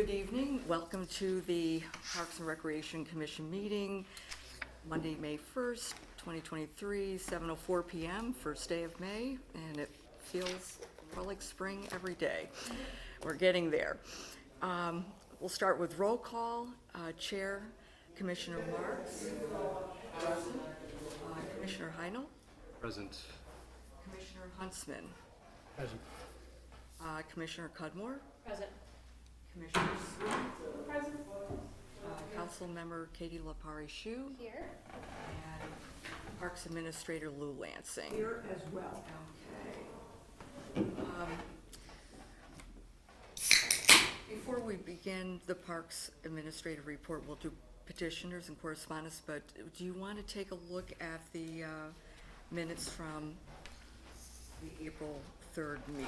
Good evening. Welcome to the Parks and Recreation Commission meeting, Monday, May 1st, 2023, 7:04 p.m., first day of May, and it feels more like spring every day. We're getting there. We'll start with roll call. Chair, Commissioner Marks. Present. Commissioner Heinel. Present. Commissioner Huntsman. Present. Commissioner Cudmore. Present. Commissioner Sweet. Present. Council Member Katie Lapari-Shu. Here. And Parks Administrator Lou Lansing. Here as well. Okay. Before we begin the Parks Administrative report, we'll do petitioners and correspondence, but do you want to take a look at the minutes from the April 3rd meeting?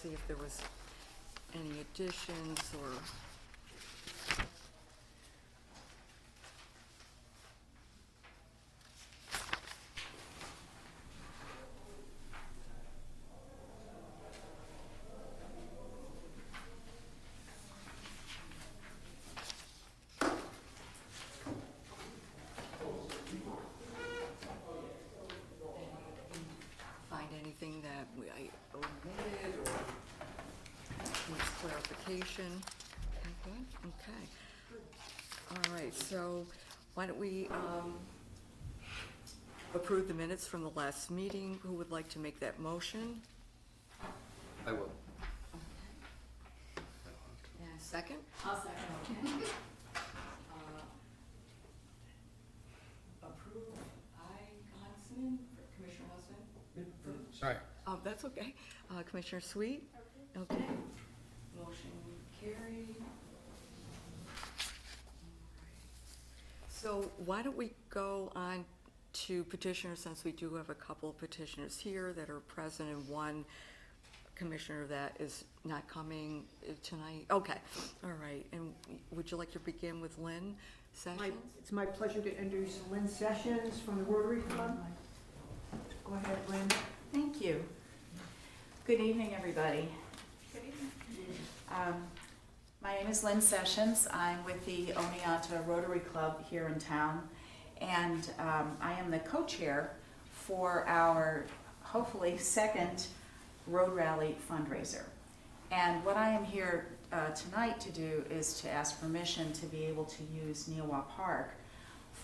See if there was any additions or... find anything that I omitted or needs clarification? Okay, good, okay. All right, so why don't we approve the minutes from the last meeting? Who would like to make that motion? I will. And a second? I'll second. Okay. Approve, Huntsman, Commissioner Huntsman? Sorry. That's okay. Commissioner Sweet? Okay. Motion carried. So why don't we go on to petitioners, since we do have a couple of petitioners here that are present and one commissioner that is not coming tonight? Okay, all right. And would you like to begin with Lynn Sessions? It's my pleasure to introduce Lynn Sessions from the Rotary Club. Go ahead, Lynn. Thank you. Good evening, everybody. Good evening. My name is Lynn Sessions. I'm with the Oneonta Rotary Club here in town, and I am the co-chair for our hopefully second Road Rally fundraiser. And what I am here tonight to do is to ask permission to be able to use Neowah Park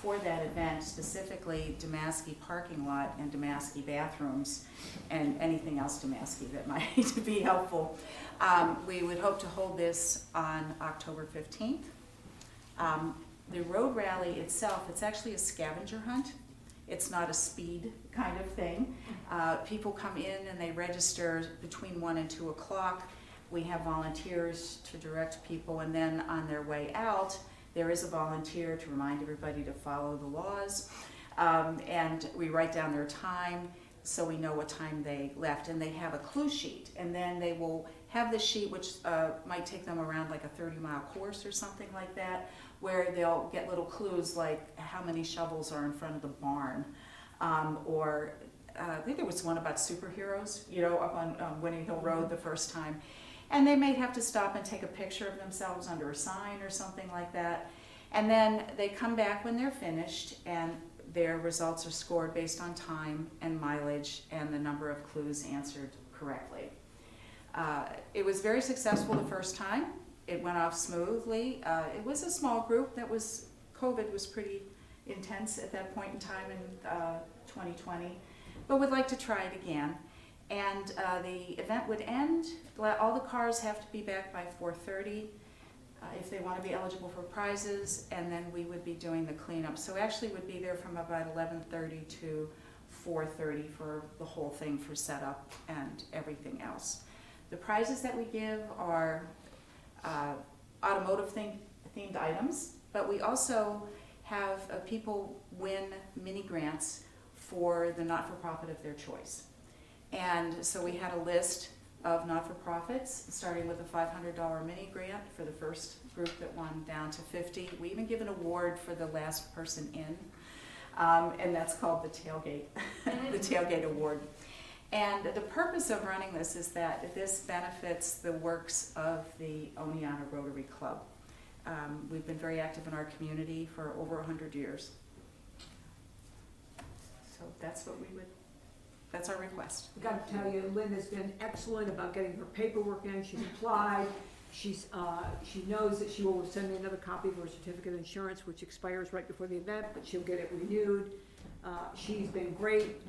for that event, specifically Damaski parking lot and Damaski bathrooms and anything else Damaski that might be helpful. We would hope to hold this on October 15th. The road rally itself, it's actually a scavenger hunt. It's not a speed kind of thing. People come in and they register between 1 and 2 o'clock. We have volunteers to direct people, and then on their way out, there is a volunteer to remind everybody to follow the laws. And we write down their time so we know what time they left. And they have a clue sheet. And then they will have the sheet, which might take them around like a 30-mile course or something like that, where they'll get little clues like how many shovels are in front of the barn. Or I think there was one about superheroes, you know, up on Winning Hill Road the first time. And they may have to stop and take a picture of themselves under a sign or something like that. And then they come back when they're finished, and their results are scored based on time and mileage and the number of clues answered correctly. It was very successful the first time. It went off smoothly. It was a small group. COVID was pretty intense at that point in time in 2020, but would like to try it again. And the event would end. All the cars have to be back by 4:30 if they want to be eligible for prizes, and then we would be doing the cleanup. So actually would be there from about 11:30 to 4:30 for the whole thing, for setup and everything else. The prizes that we give are automotive themed items, but we also have people win mini grants for the not-for-profit of their choice. And so we had a list of not-for-profits, starting with a $500 mini grant for the first group that won, down to 50. We even give an award for the last person in, and that's called the Tailgate, the Tailgate Award. And the purpose of running this is that this benefits the works of the Oneonta Rotary Club. We've been very active in our community for over 100 years. So that's our request. I gotta tell you, Lynn has been excellent about getting her paperwork in, she's applied, she knows that she will send me another copy of her certificate of insurance, which expires right before the event, but she'll get it renewed. She's been great,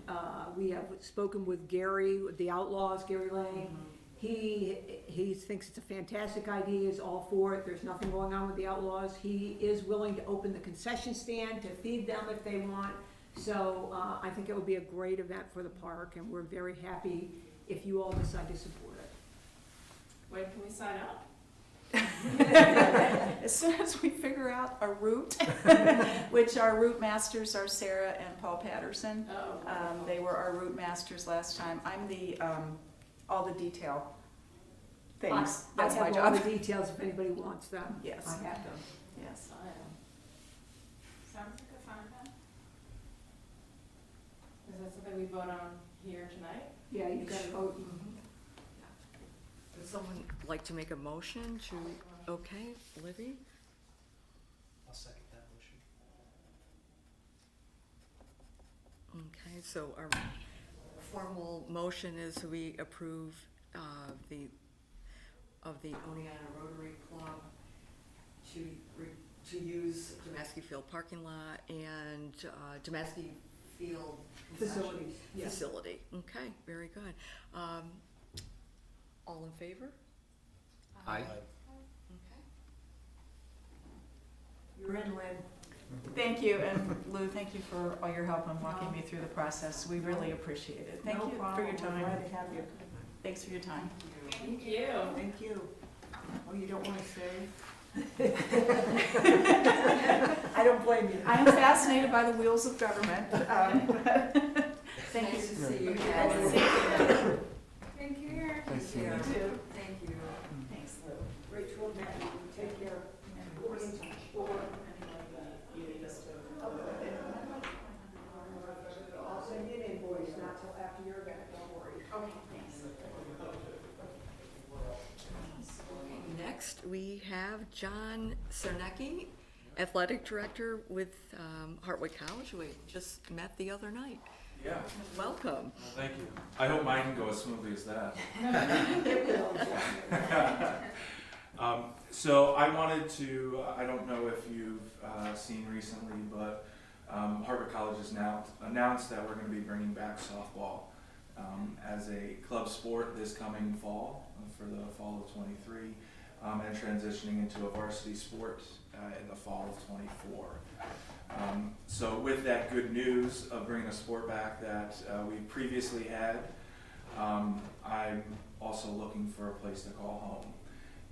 we have spoken with Gary, with the Outlaws, Gary Lane. He thinks it's a fantastic idea, he's all for it, there's nothing going on with the Outlaws. He is willing to open the concession stand to feed them if they want. So I think it would be a great event for the park, and we're very happy if you all decide to support it. When can we sign up? As soon as we figure out a route, which our route masters are Sarah and Paul Patterson. Oh. They were our route masters last time. I'm the, all the detail things. That's my I have all job. the details if anybody wants them. Yes. I have them. Yes. Sounds like a fun event. Is that something we vote on here tonight? Yeah, you gotta vote. Would someone like to make a motion to, okay, Libby? I'll second that motion. Okay, so our formal motion is we approve of the Oneonta Rotary Club to use Demaski Field parking lot and Demaski Field concession Facilities, yes. facility. Okay, very good. All in favor? Aye. Okay. You're in, Lynn. Thank you, and Lou, thank you for all your help in walking me through the process. We really appreciate it. Thank No you for problem. your We're time. glad to have you. Thanks for your time. Thank you. Thank you. Oh, you don't wanna stay? I don't blame you. I am fascinated by the wheels of government. Thank you. Nice to see you. Nice to see you. Thank you. Thank you. Thank you. Thanks, Lou. Rachel, Matt, you take care. We'll be in touch. I'll send you an invoice, not till after your event, don't worry. Okay, thanks. Next, we have John Cernecki, Athletic Director with Hartwick College, who we just met the other night. Yeah, Welcome. well, thank you. I hope mine can go as smoothly as that. So I wanted to, I don't know if you've seen recently, but Harvard College has now announced that we're going to be bringing back softball as a club sport this coming fall, for the fall of '23, and transitioning into a varsity sport in the fall of '24. So with that good news of bringing a sport back that we previously had, I'm also looking for a place to call home.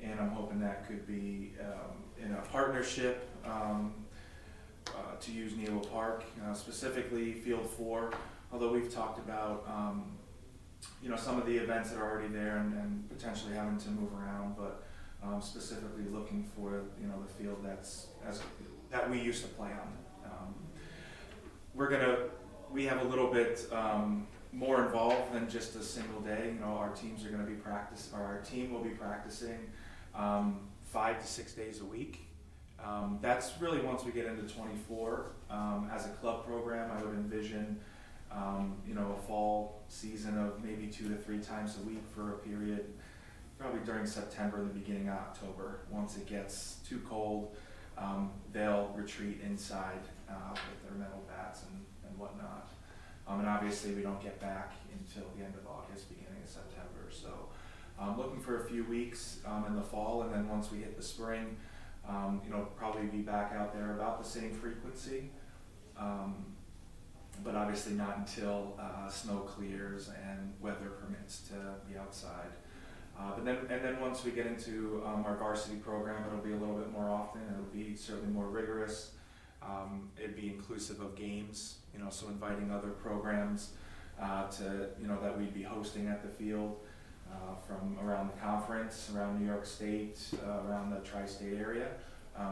And I'm hoping that could be in a partnership to use Neola Park, specifically Field 4, although we've talked about some of the events that are already there and potentially having to move around, but specifically looking for the field that we used to play on. We have a little bit more involved than just a single day. Our teams are going to be our team will be practicing 5 to 6 days a week. That's really once we get into '24. As a club program, I would envision a fall season of maybe 2 to 3 times a week for a period, probably during September and the beginning of October. Once it gets too cold, they'll retreat inside with their metal bats and whatnot. And obviously we don't get back until the end of August, beginning of September. So looking for a few weeks in the fall, and then once we hit the spring, probably be back out there about the same frequency. But obviously not until snow clears and weather permits to be outside. And then once we get into our varsity program, it'll be a little bit more often. It'll be certainly more rigorous. It'd be inclusive of games, so inviting other programs to that we'd be hosting at the field from around the conference, around New York State, around the tri-state area,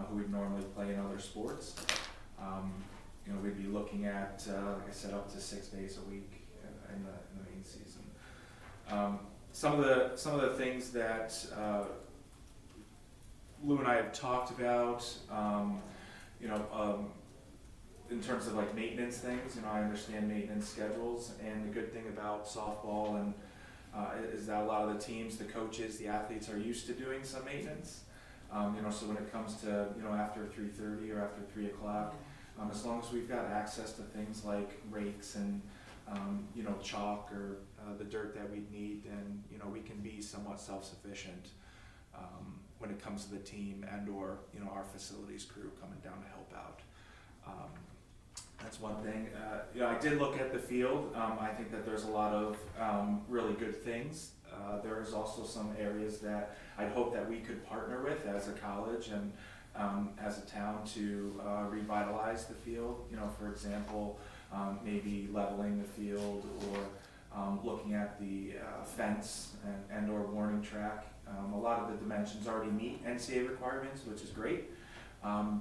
who would normally play in other sports. We'd be looking at, like I said, up to 6 days a week in the main season. Some of the things that Lou and I have talked about, in terms of like maintenance things, I understand maintenance schedules, and the good thing about softball and is that a lot of the teams, the coaches, the athletes are used to doing some maintenance. So when it comes to, after 3:30 or after 3 o'clock, as long as we've got access to things like rakes and, chalk or the dirt that we need, then, we can be somewhat self-sufficient when it comes to the team and or, our facilities crew coming down to help out. That's one thing. I did look at the field. I think that there's a lot of really good things. There is also some areas that I'd hope that we could partner with as a college and as a town to revitalize the field. For example, maybe leveling the field or looking at the fence and or warning track. A lot of the dimensions already meet NCAA requirements, which is great.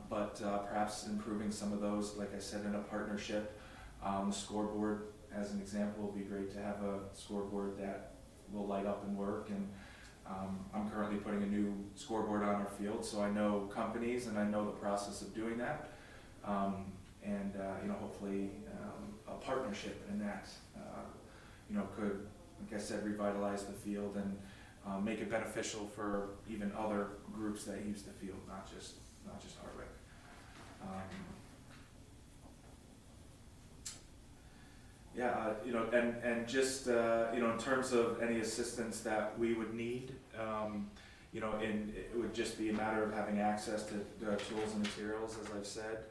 But perhaps improving some of those, like I said, in a partnership. The scoreboard, as an example, would be great to have a scoreboard that will light up and work. And I'm currently putting a new scoreboard on our field, so I know companies and I know the process of doing that. Hopefully a partnership in that, could, like I said, revitalize the field and make it beneficial for even other groups that use the field, not just Hardwick. And just in terms of any assistance that we would need, it would just be a matter of having access to tools and materials, as I've said.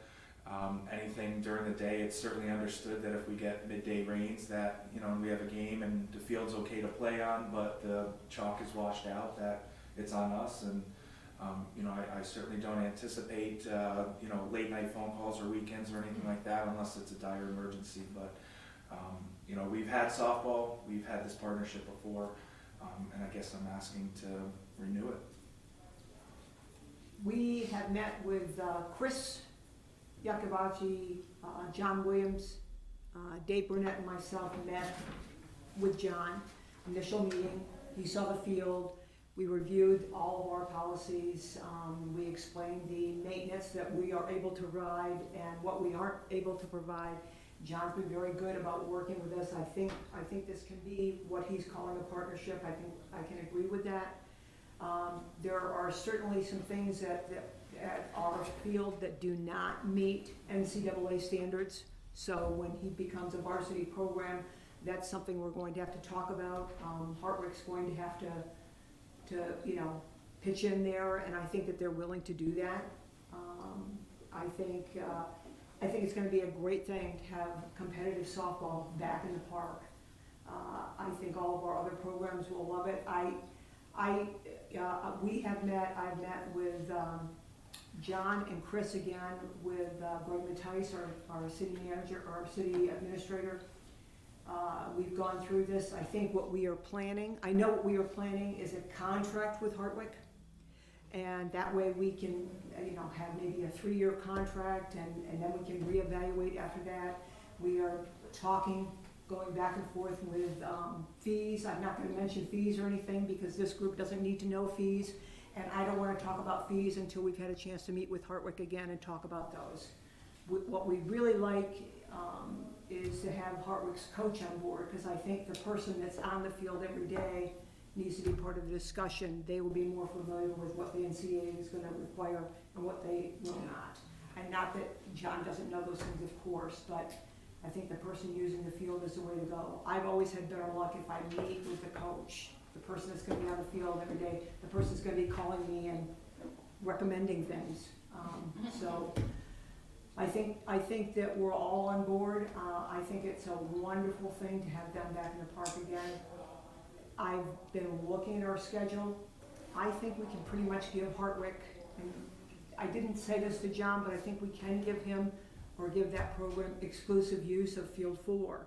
Anything during the day, it's certainly understood that if we get midday rains, that we have a game and the field's okay to play on, but the chalk is washed out, that it's on us. And I certainly don't anticipate, late night phone calls or weekends or anything like that unless it's a dire emergency. But, we've had softball, we've had this partnership before, and I guess I'm asking to renew it. We have met with Chris Yakovachi, John Williams, Dave Burnett and myself met with John, initial meeting. He saw the field. We reviewed all of our policies. We explained the maintenance that we are able to provide and what we aren't able to provide. John's been very good about working with us. I think this can be what he's calling a partnership. I think I can agree with that. There are certainly some things at our field that do not meet NCAA standards. So when he becomes a varsity program, that's something we're going to have to talk about. Hartwick's going to have to pitch in there, and I think that they're willing to do that. I think it's going to be a great thing to have competitive softball back in the park. I think all of our other programs will love it. I've met with John and Chris again, with Greg Mattice, our city manager, our city administrator. We've gone through this. I think what we are planning, is a contract with Hartwick. And that way we can, have maybe a 3-year contract, and then we can reevaluate after that. We are going back and forth with fees. I'm not going to mention fees or anything because this group doesn't need to know fees. And I don't want to talk about fees until we've had a chance to meet with Hartwick again and talk about those. What we really like is to have Hartwick's coach on board, because I think the person that's on the field every day needs to be part of the discussion. They will be more familiar with what the NCAA is going to require and what they will not. And not that John doesn't know those things, of course, but I think the person using the field is the way to go. I've always had better luck if I meet with the coach, the person that's going to be on the field every day. The person's going to be calling me and recommending things. So I think that we're all on board. I think it's a wonderful thing to have them back in the park again. I've been looking at our schedule. I think we can pretty much give Hartwick, and I didn't say this to John, but I think we can give him or give that program exclusive use of Field 4.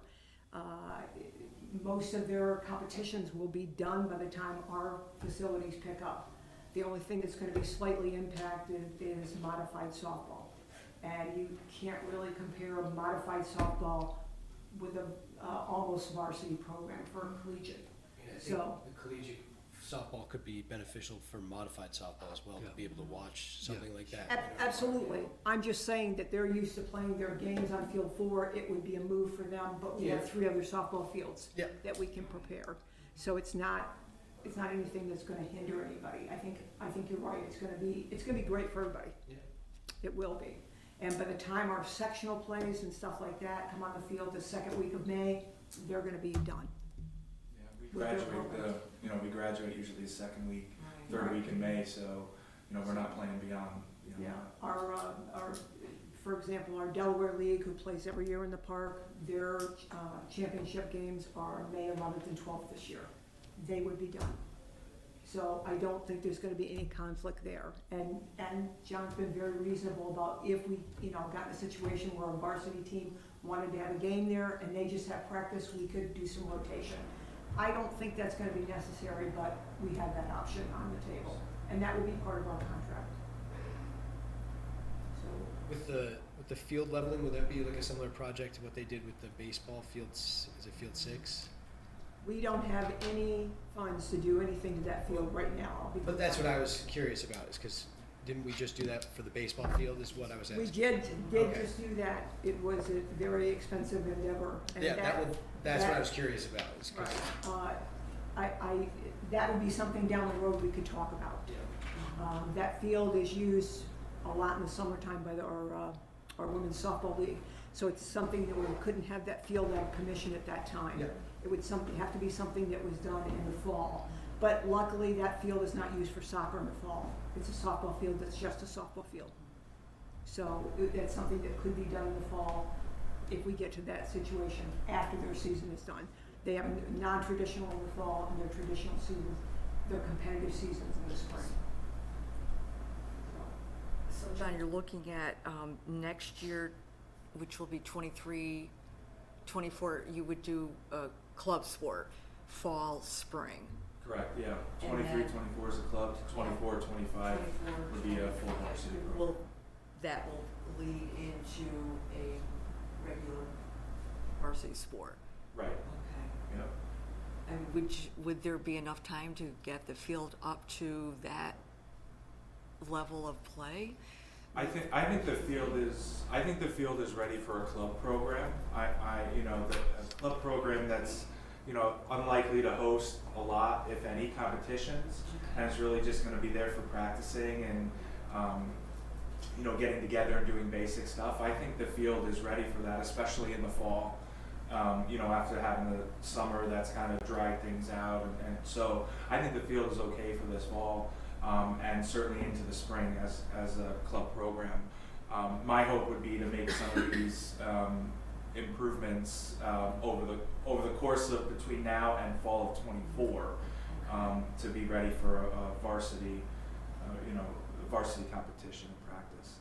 Most of their competitions will be done by the time our facilities pick up. The only thing that's going to be slightly impacted is modified softball. And you can't really compare a modified softball with a, almost varsity program for collegiate. I think So- the collegiate softball could be beneficial for modified softball as well, to be able to watch something like that. Absolutely. I'm just saying that they're used to playing their games on field 4. It would be a move for them, but we have Yeah. 3 other softball fields Yeah. that we can prepare. So it's not anything that's gonna hinder anybody. I think you're right. It's gonna be great for everybody. Yeah. It will be. And by the time our sectional plays and stuff like that come on the field the second week of May, they're gonna be done. Yeah, we With their graduate programs. we graduate usually the second week, third week in May, so, we're not playing beyond, Yeah, that. our, for example, our Delaware League, who plays every year in the park, their championship games are May 11th and 12th this year. They would be done. So I don't think there's gonna be any conflict there. And John's been very reasonable about if we, got in a situation where a varsity team wanted to have a game there and they just have practice, we could do some rotation. I don't think that's gonna be necessary, but we have that option on the table. And that would be part of our contract. So, With the field leveling, would that be like a similar project to what they did with the baseball fields? Is it field 6? we don't have any funds to do anything to that field right now. But that's what I was curious about, is because didn't we just do that for the baseball field, is what I was We asking? did Okay. just do that. It was a very expensive endeavor. And Yeah, that's what I that- was curious about, is 'cause- Right. That would be something down the road we could talk about. yeah. That field is used a lot in the summertime by our women's softball league. So it's something that we couldn't have that field out of commission at that time. Yeah. It would have to be something that was done in the fall. But luckily, that field is not used for soccer in the fall. It's a softball field that's just a softball field. So that's something that could be done in the fall if we get to that situation after their season is done. They have a non-traditional in the fall and their traditional seasons, their competitive seasons in the spring. So John, you're looking at next year, which will be 23, 24, you would do a club sport, fall, spring. Correct, yeah. And 23, then- 24 is a club, 24, 25 would be a full varsity program. Will, that will lead into a regular varsity sport. Right, Okay. yeah. And would there be enough time to get the field up to that level of play? I think the field is ready for a club program. A club program that's, unlikely to host a lot, if any, competitions, and it's really just gonna be there for practicing and, getting together and doing basic stuff. I think the field is ready for that, especially in the fall. After having the summer that's kind of dried things out, and so I think the field is okay for this fall. And certainly into the spring as a club program. My hope would be to make some of these improvements over the course of between now and fall of '24 to be ready for a varsity, varsity competition and practice.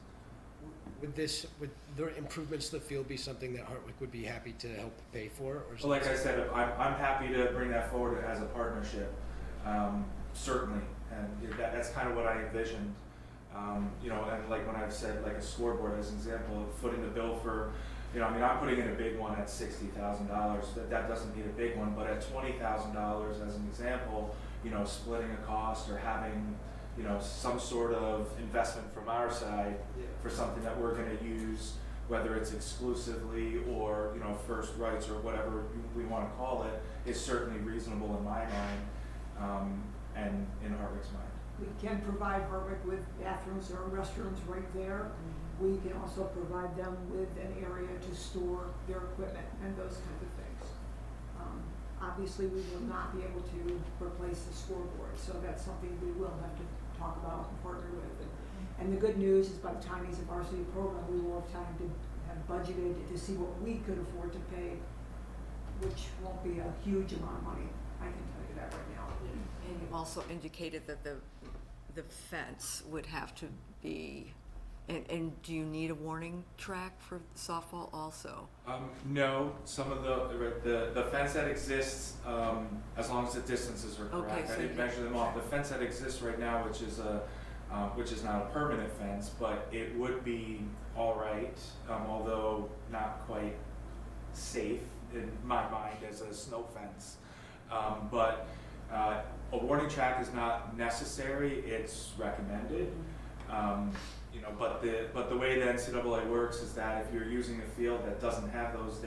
Would the improvements to the field be something that Hartwick would be happy to help pay for, or? So like I said, I'm happy to bring that forward as a partnership, certainly. And that's kind of what I envisioned, and like when I've said like a scoreboard as an example, of footing the bill for, I'm putting in a big one at $60,000, that doesn't need a big one, but at $20,000 as an example, splitting a cost or having, some sort of investment from our side for something that we're gonna use, whether it's exclusively or, first rights or whatever we wanna call it, is certainly reasonable in my mind. And in Hartwick's mind. We can provide Harvick with bathrooms or restrooms right there. We can also provide them with an area to store their equipment and those kinds of things. Obviously, we will not be able to replace the scoreboard, so that's something we will have to talk about and partner with. And the good news is by the time he's a varsity program, we will have time to have budgeted to see what we could afford to pay, which won't be a huge amount of money, I can tell you that right now. And you also indicated that the fence would have to be, and do you need a warning track for softball also? No, some of the fence that exists, as long as the distances are Okay, correct. so I didn't you- measure them off. The fence that exists right now, which is not a permanent fence, but it would be all right, although not quite safe in my mind as a snow fence. But a warning track is not necessary, it's recommended. You know, but the way the NCAA works is that if you're using a field that doesn't have those,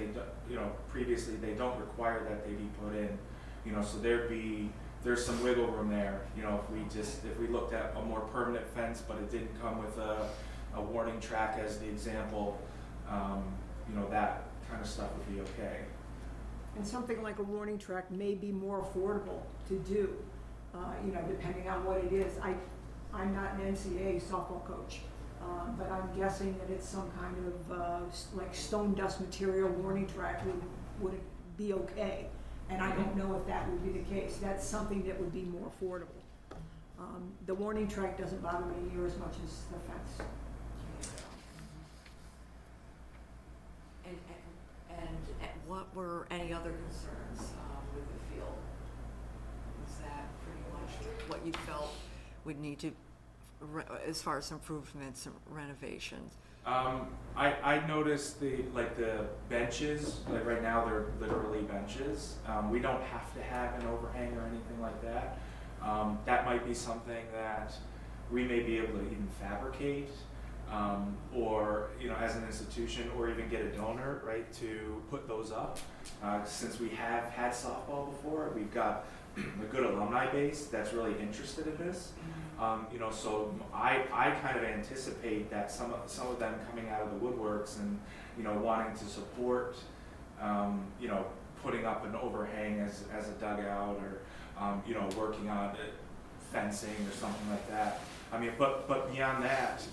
you know, previously they don't require that they be put in. You know, so there's some wiggle room there. You know, if we looked at a more permanent fence, but it didn't come with a warning track as the example, you know, that kind of stuff would be okay. And something like a warning track may be more affordable to do, you know, depending on what it is. I'm not an NCAA softball coach, but I'm guessing that it's some kind of like stone dust material warning track would be okay. And I don't know if that would be the case. That's something that would be more affordable. The warning track doesn't bother me near as much as the fence. And what were any other concerns with the field? Was that pretty much what you felt would need to, as far as improvements and renovations? I noticed the benches, like right now they're literally benches. We don't have to have an overhang or anything like that. That might be something that we may be able to even fabricate, or, you know, as an institution, or even get a donor, right, to put those up. Since we have had softball before, we've got a good alumni base that's really interested in this. You know, so I kind of anticipate that some of them coming out of the woodworks and, you know, wanting to support, you know, putting up an overhang as a dugout, or, you know, working on fencing or something like that. I mean, but beyond that,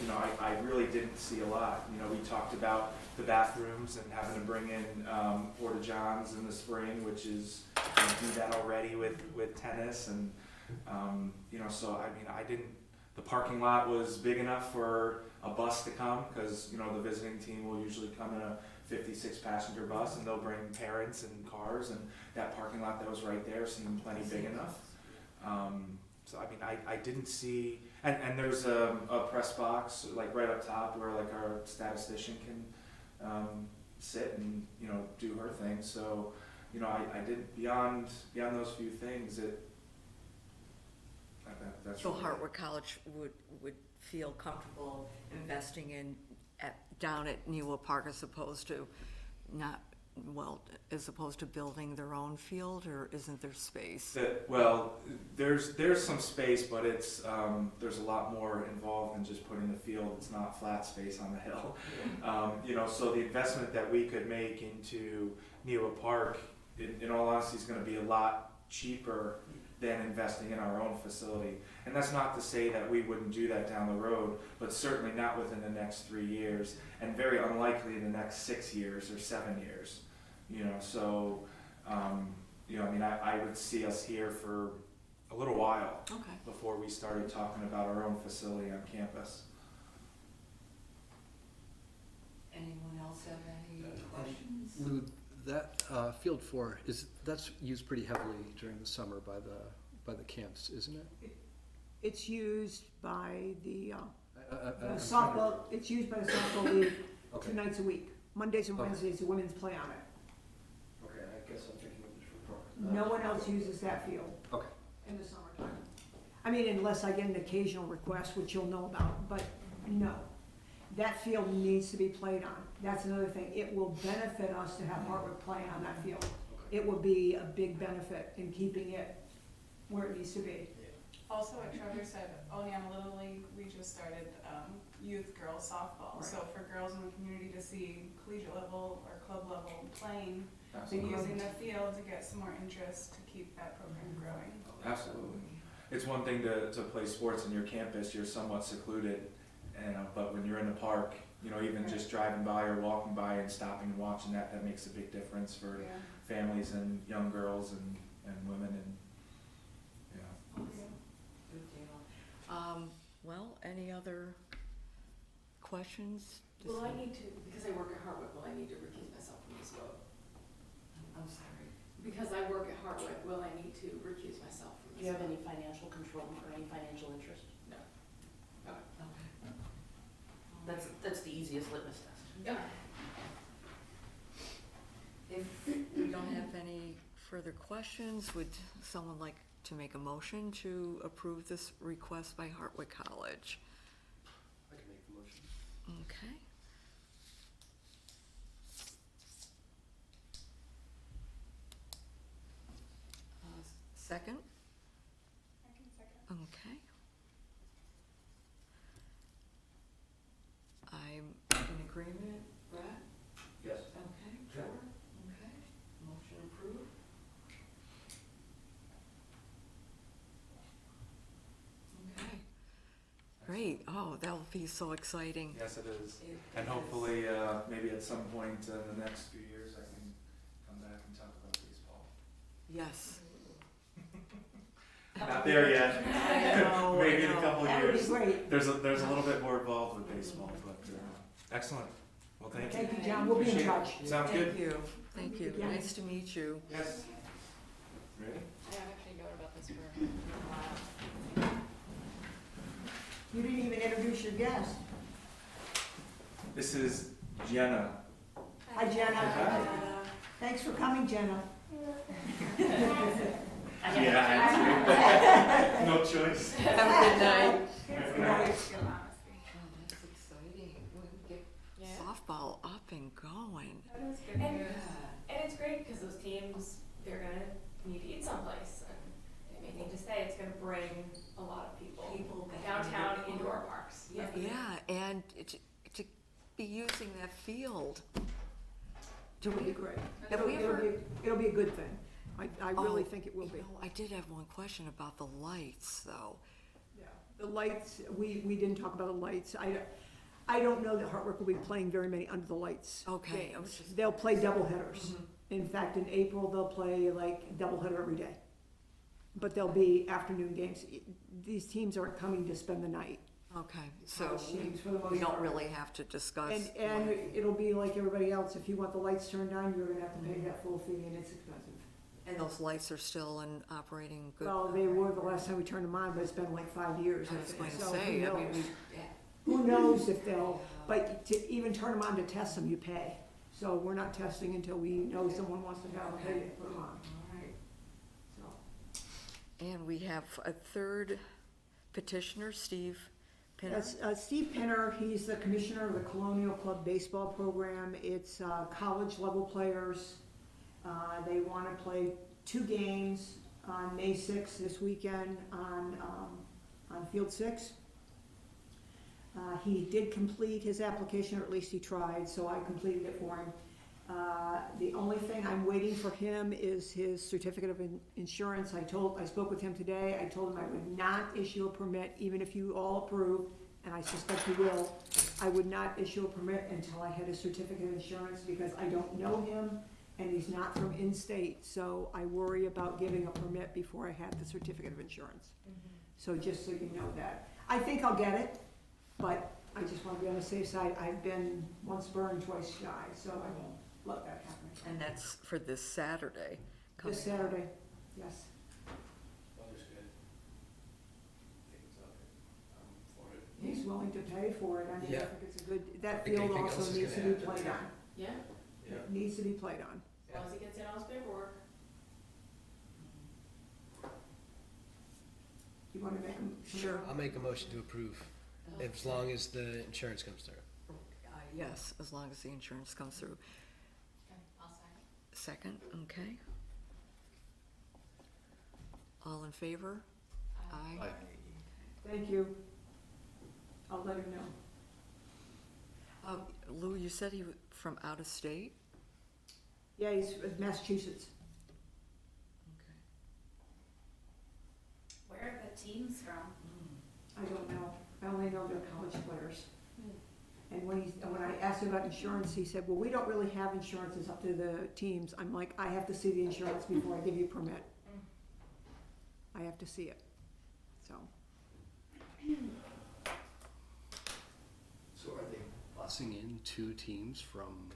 you know, I really didn't see a lot. You know, we talked about the bathrooms and having to bring in porta johns in the spring, which is, we do that already with tennis, and you know, so I mean, the parking lot was big enough for a bus to come, because, you know, the visiting team will usually come in a 56 passenger bus, and they'll bring parents and cars, and that parking lot that was right there seemed plenty big enough. So I mean, I didn't see, and there's a press box like right up top where like our statistician can sit and, you know, do her thing. So, you know, I did beyond those few things. That's So really it. Hartwick College would feel comfortable investing in down at Newa Park as opposed to building their own field, or isn't there space? Well, there's some space, but it's there's a lot more involved than just putting the field. It's not flat space on the hill. You know, so the investment that we could make into Newa Park, in all honesty, is going to be a lot cheaper than investing in our own facility. And that's not to say that we wouldn't do that down the road, but certainly not within the next 3 years, and very unlikely in the next 6 years or 7 years. You know, so, you know, I mean, I would see us here for a little while before we started talking about our own facility on campus. Anyone else have any questions? Lou, that Field 4 that's used pretty heavily during the summer by the camps, isn't it? It's used by the I'm softball. It's used by the softball league Okay. 2 nights a week. Mondays and Okay. Wednesdays, the women's play on it. Okay, I guess I'm thinking of a different part. No one else uses that field Okay. in the summertime. I mean, unless I get an occasional request, which you'll know about, but no. That field needs to be played on. That's another thing. It will benefit us to have Hartwick play on that field. It will be a big benefit in keeping it where it needs to be. Also, what Trevor said, Oneonta Little League, we just started youth girls softball. So for girls in the community to see collegiate level or club level playing, they're Absolutely. using the field to get some more interest to keep that program growing. Absolutely. It's one thing to play sports on your campus, you're somewhat secluded, but when you're in the park, you know, even just driving by or walking by and stopping and watching that makes a big difference for Yeah. families and young girls and women, and, yeah. Good deal. Well, any other questions? Will I need to, because I work at Hartwick, will I need to recuse myself from this vote? I'm sorry. Because I work at Hartwick, will I need to recuse myself from Do this you have vote? any financial control or any financial interest? No. That's the easiest litmus test. Yeah. further questions, would someone like to make a motion to approve this request by Hartwick College? I can make the motion. Okay. Second? I can second. Okay. I'm in agreement, Brett? Yes. Okay, sure, okay, motion approved. Okay, great, oh, that'll be so exciting. Yes, it is. It And is. hopefully, maybe at some point in the next few years, I can come back and talk about baseball. Yes. Not there yet. I know, Maybe in I a know. couple of That would be years. great. There's a little bit more involved with baseball, but excellent. Well, thank you. Thank you, John, we'll be in Appreciate it. touch. Sounds good. Thank you, Yeah. nice to meet you. Yes. Ready? I have actually known about this for a while. You didn't even introduce your guest. This is Jenna. Hi, Jenna. Hi. Thanks for coming, Jenna. Yeah, no choice. Have a good night. Good night. Oh, that's exciting, we can get Yeah. softball up and going. That is good And- news. And it's great because those teams, they're gonna need to eat someplace. And they may need to stay. It's gonna bring a lot of people downtown into our parks. Yeah, and to be using that field. Do It'll be we, great. have we ever? It'll be a good thing. I really Oh, think it will be. you know, I did have one question about the lights, though. Yeah. The lights, we didn't talk about the lights. I don't know that Hartwick will be playing very many under the lights. Okay, I was games. just- They'll play doubleheaders. Mhm. In fact, in April, they'll play like doubleheader every day. But they'll be afternoon games. These teams aren't coming to spend the night. Okay, so College teams for the most we don't part. really have to discuss. And light. it'll be like everybody else. If you want the lights turned on, you're gonna have to pay that full fee and it's expensive. And those lights are still in operating good? Well, they were the last time we turned them on, but it's been like 5 years. I was going to So say, who I mean, knows? we, Who knows if they'll, but to even turn them on to test them, you pay. So we're not testing until we know someone wants to have them, pay to put them on, all right. so. And we have a third petitioner, Steve Pinner. That's Steve Pinner, he's the commissioner of the Colonial Club Baseball Program. It's college level players. They wanna play 2 games on May 6th, this weekend, on Field 6. He did complete his application, or at least he tried, so I completed it for him. The only thing I'm waiting for him is his certificate of insurance. I spoke with him today, I told him I would not issue a permit, even if you all approve, and I suspect you will. I would not issue a permit until I had a certificate of insurance, because I don't know him, and he's not from in-state, so I worry about giving a permit before I have the certificate of insurance. So just so you know that. I think I'll get it, but I just wanna be on the safe side. I've been once burned, twice shy, so I won't let that happen. And that's for this Saturday. coming This up. Saturday, yes. Weather's good. I think it's okay. For it. He's willing to pay for it. I mean, I Yeah. think it's a good, that think field anything else also is needs to gonna be happen. played on. Yeah, Yeah. It needs to be played on. as long as he gets in all his paperwork. You wanna make him? Sure. I'll make a motion to approve, as long as the insurance comes through. Yes, as long as the insurance comes through. Okay, I'll second. Second, okay. All in favor? Aye. Aye. Thank you. I'll let him know. Lou, you said he was from out of state? Yeah, he's from Massachusetts. Okay. Where are the teams from? I don't know. I only know they're college players. And when I asked him about insurance, he said, well, we don't really have insurance, it's up to the teams. I'm like, I have to see the insurance before I give you a permit. I have to see it, so. So are they busing in 2 teams from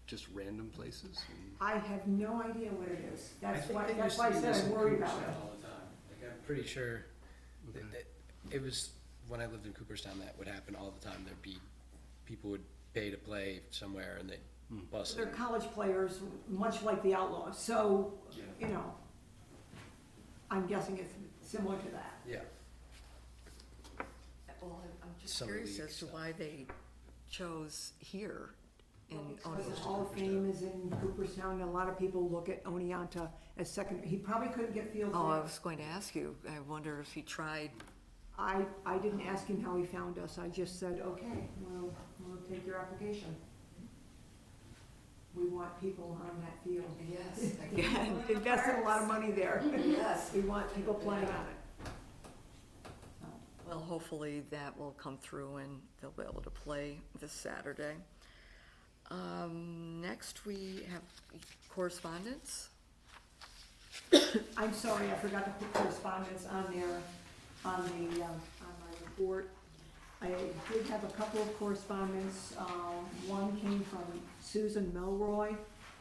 just random places? And I have no idea what it is. That's think why, they that's used why to I do said this I'm in worried about Cooperstown it. all the time. Like, I'm pretty sure that it was, when I lived in Cooperstown, that would happen all the time. There'd be, people would pay to play somewhere and Busing. they're college players, much like the Outlaws, so, Yeah. you know, I'm guessing it's similar to that. Yeah. Well, I'm just Summer curious league as to stuff. why they chose here in Because the Oneonta. Hall of Fame is in Cooperstown, and a lot of people look at Oneonta as second, he probably couldn't get fields Oh, I there. was going to ask you, I wonder if he tried, I didn't ask him how he found us, I just said, okay, we'll take your application. We want people on that field. yes, again, Invested a lot of money there. yes. We want people playing on it. Well, hopefully that will come through and they'll be able to play this Saturday. Next, we have correspondence. I'm sorry, I forgot to put correspondence on there, on my report. I did have a couple of correspondence. One came from Susan Milroy.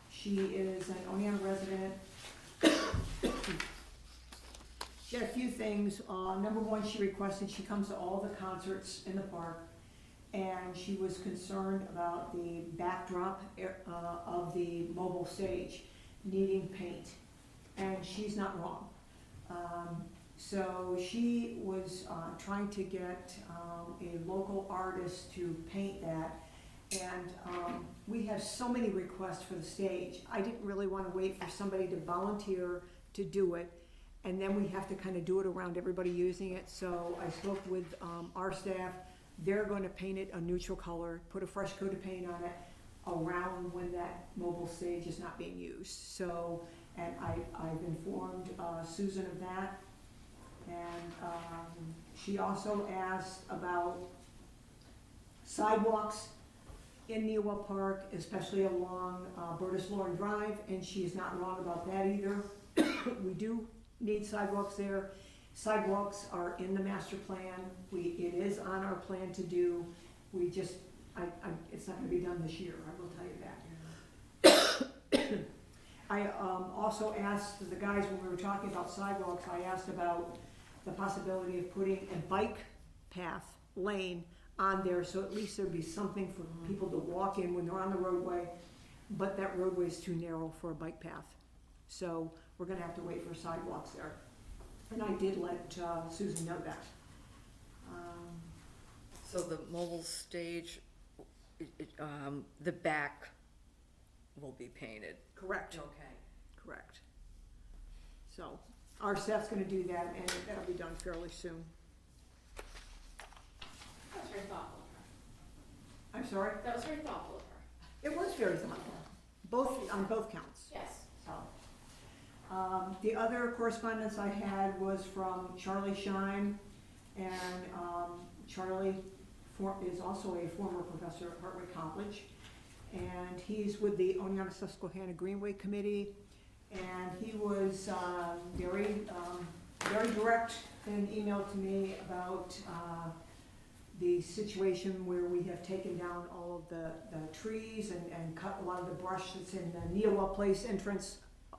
She is an Oneonta resident. She had a few things. Number one, she requested she comes to all the concerts in the park, and she was concerned about the backdrop of the mobile stage needing paint, and she's not wrong. So she was trying to get a local artist to paint that, and we have so many requests for the stage. I didn't really want to wait for somebody to volunteer to do it, and then we have to kind of do it around everybody using it. So I spoke with our staff. They're going to paint it a neutral color, put a fresh coat of paint on it around when that mobile stage is not being used. So, and I've informed Susan of that. And she also asked about sidewalks in Neowell Park, especially along Burtis Lauren Drive, and she's not wrong about that either. We do need sidewalks there. Sidewalks are in the master plan. It is on our plan to do. We just, it's not gonna be done this year, I will tell you that. I also asked the guys, when we were talking about sidewalks, I asked about the possibility of putting a bike path lane on there, so at least there'd be something for people to walk in when they're on the roadway, but that roadway is too narrow for a bike path. So we're gonna have to wait for sidewalks there. And I did let Susan know that. So the mobile stage, the back will be painted. Correct, Okay. correct. So our staff's gonna do that, and that'll be done fairly soon. That was very thoughtful of her. I'm sorry? That was very thoughtful of her. It was very thoughtful, on both counts. Yes. So, the other correspondence I had was from Charlie Scheim, and Charlie is also a former professor at Hartwick College, and he's with the Oneonta Susquehanna Greenway Committee, and he was very direct in an email to me about the situation where we have taken down all of the trees and cut a lot of the brush that's in the Neowell Place entrance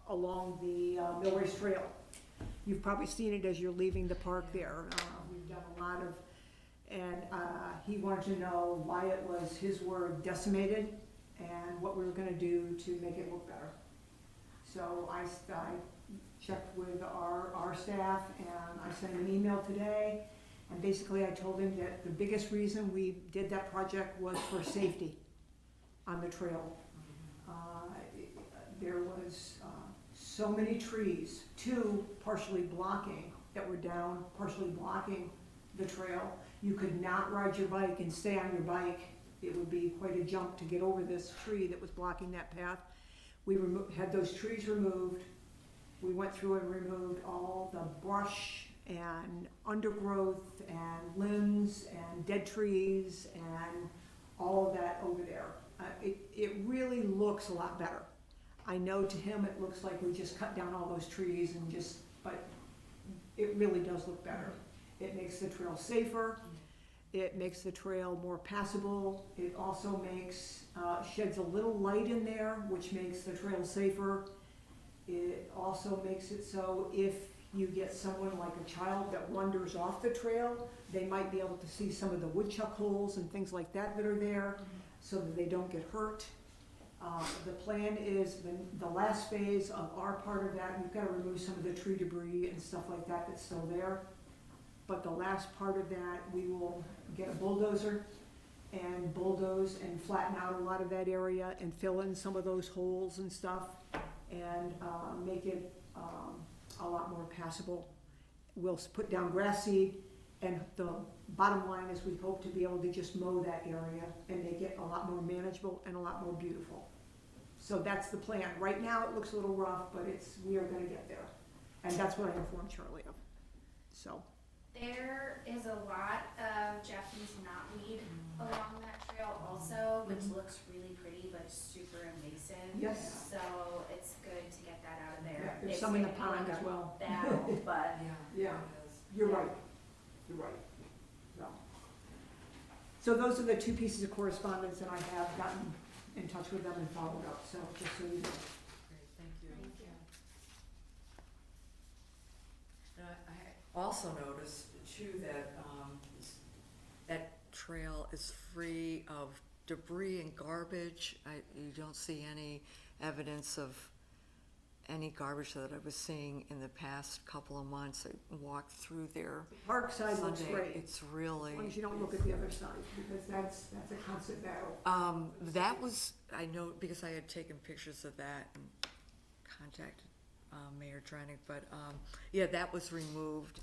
along the Millrace Trail. You've probably seen it as you're leaving the park there. We've done a lot of, and he wanted to know why it was, his word, decimated, and what we were gonna do to make it look better. So I checked with our staff, and I sent him an email today, and basically I told him that the biggest reason we did that project was for safety on the trail. There was so many trees, two partially blocking, that were down, partially blocking the trail. You could not ride your bike and stay on your bike. It would be quite a jump to get over this tree that was blocking that path. We had those trees removed. We went through and removed all the brush and undergrowth and limbs and dead trees and all of that over there. It really looks a lot better. I know to him it looks like we just cut down all those trees and but it really does look better. It makes the trail safer. It makes the trail more passable. It also sheds a little light in there, which makes the trail safer. It also makes it so if you get someone like a child that wanders off the trail, they might be able to see some of the woodchuck holes and things like that that are there, so that they don't get hurt. The plan is, the last phase of our part of that, we've gotta remove some of the tree debris and stuff like that that's still there. But the last part of that, we will get a bulldozer and bulldoze and flatten out a lot of that area and fill in some of those holes and stuff and make it a lot more passable. We'll put down grass seed, and the bottom line is we hope to be able to just mow that area and make it a lot more manageable and a lot more beautiful. So that's the plan. Right now, it looks a little rough, but we are gonna get there. And that's what I informed Charlie of. So, There is a lot of Japanese knotweed along that trail also, which looks really pretty, but it's super invasive. yes, So it's good to get that out of there. yeah, there's It's some in the gonna be pond like as a well. Battle, but Yeah, you're right, you're right. So those are the two pieces of correspondence that I have gotten in touch with them and followed up, so just so you know. Great, thank you. thank you. And I also noticed too that, that trail is free of debris and garbage. You don't see any evidence of any garbage that I was seeing in the past couple of months. I walked through there Park side looks Sunday. great, It's as really, long as you don't look at the other side, because that's a constant battle. that was, I know, because I had taken pictures of that and contacted Mayor Dreinick, but, yeah, that was removed.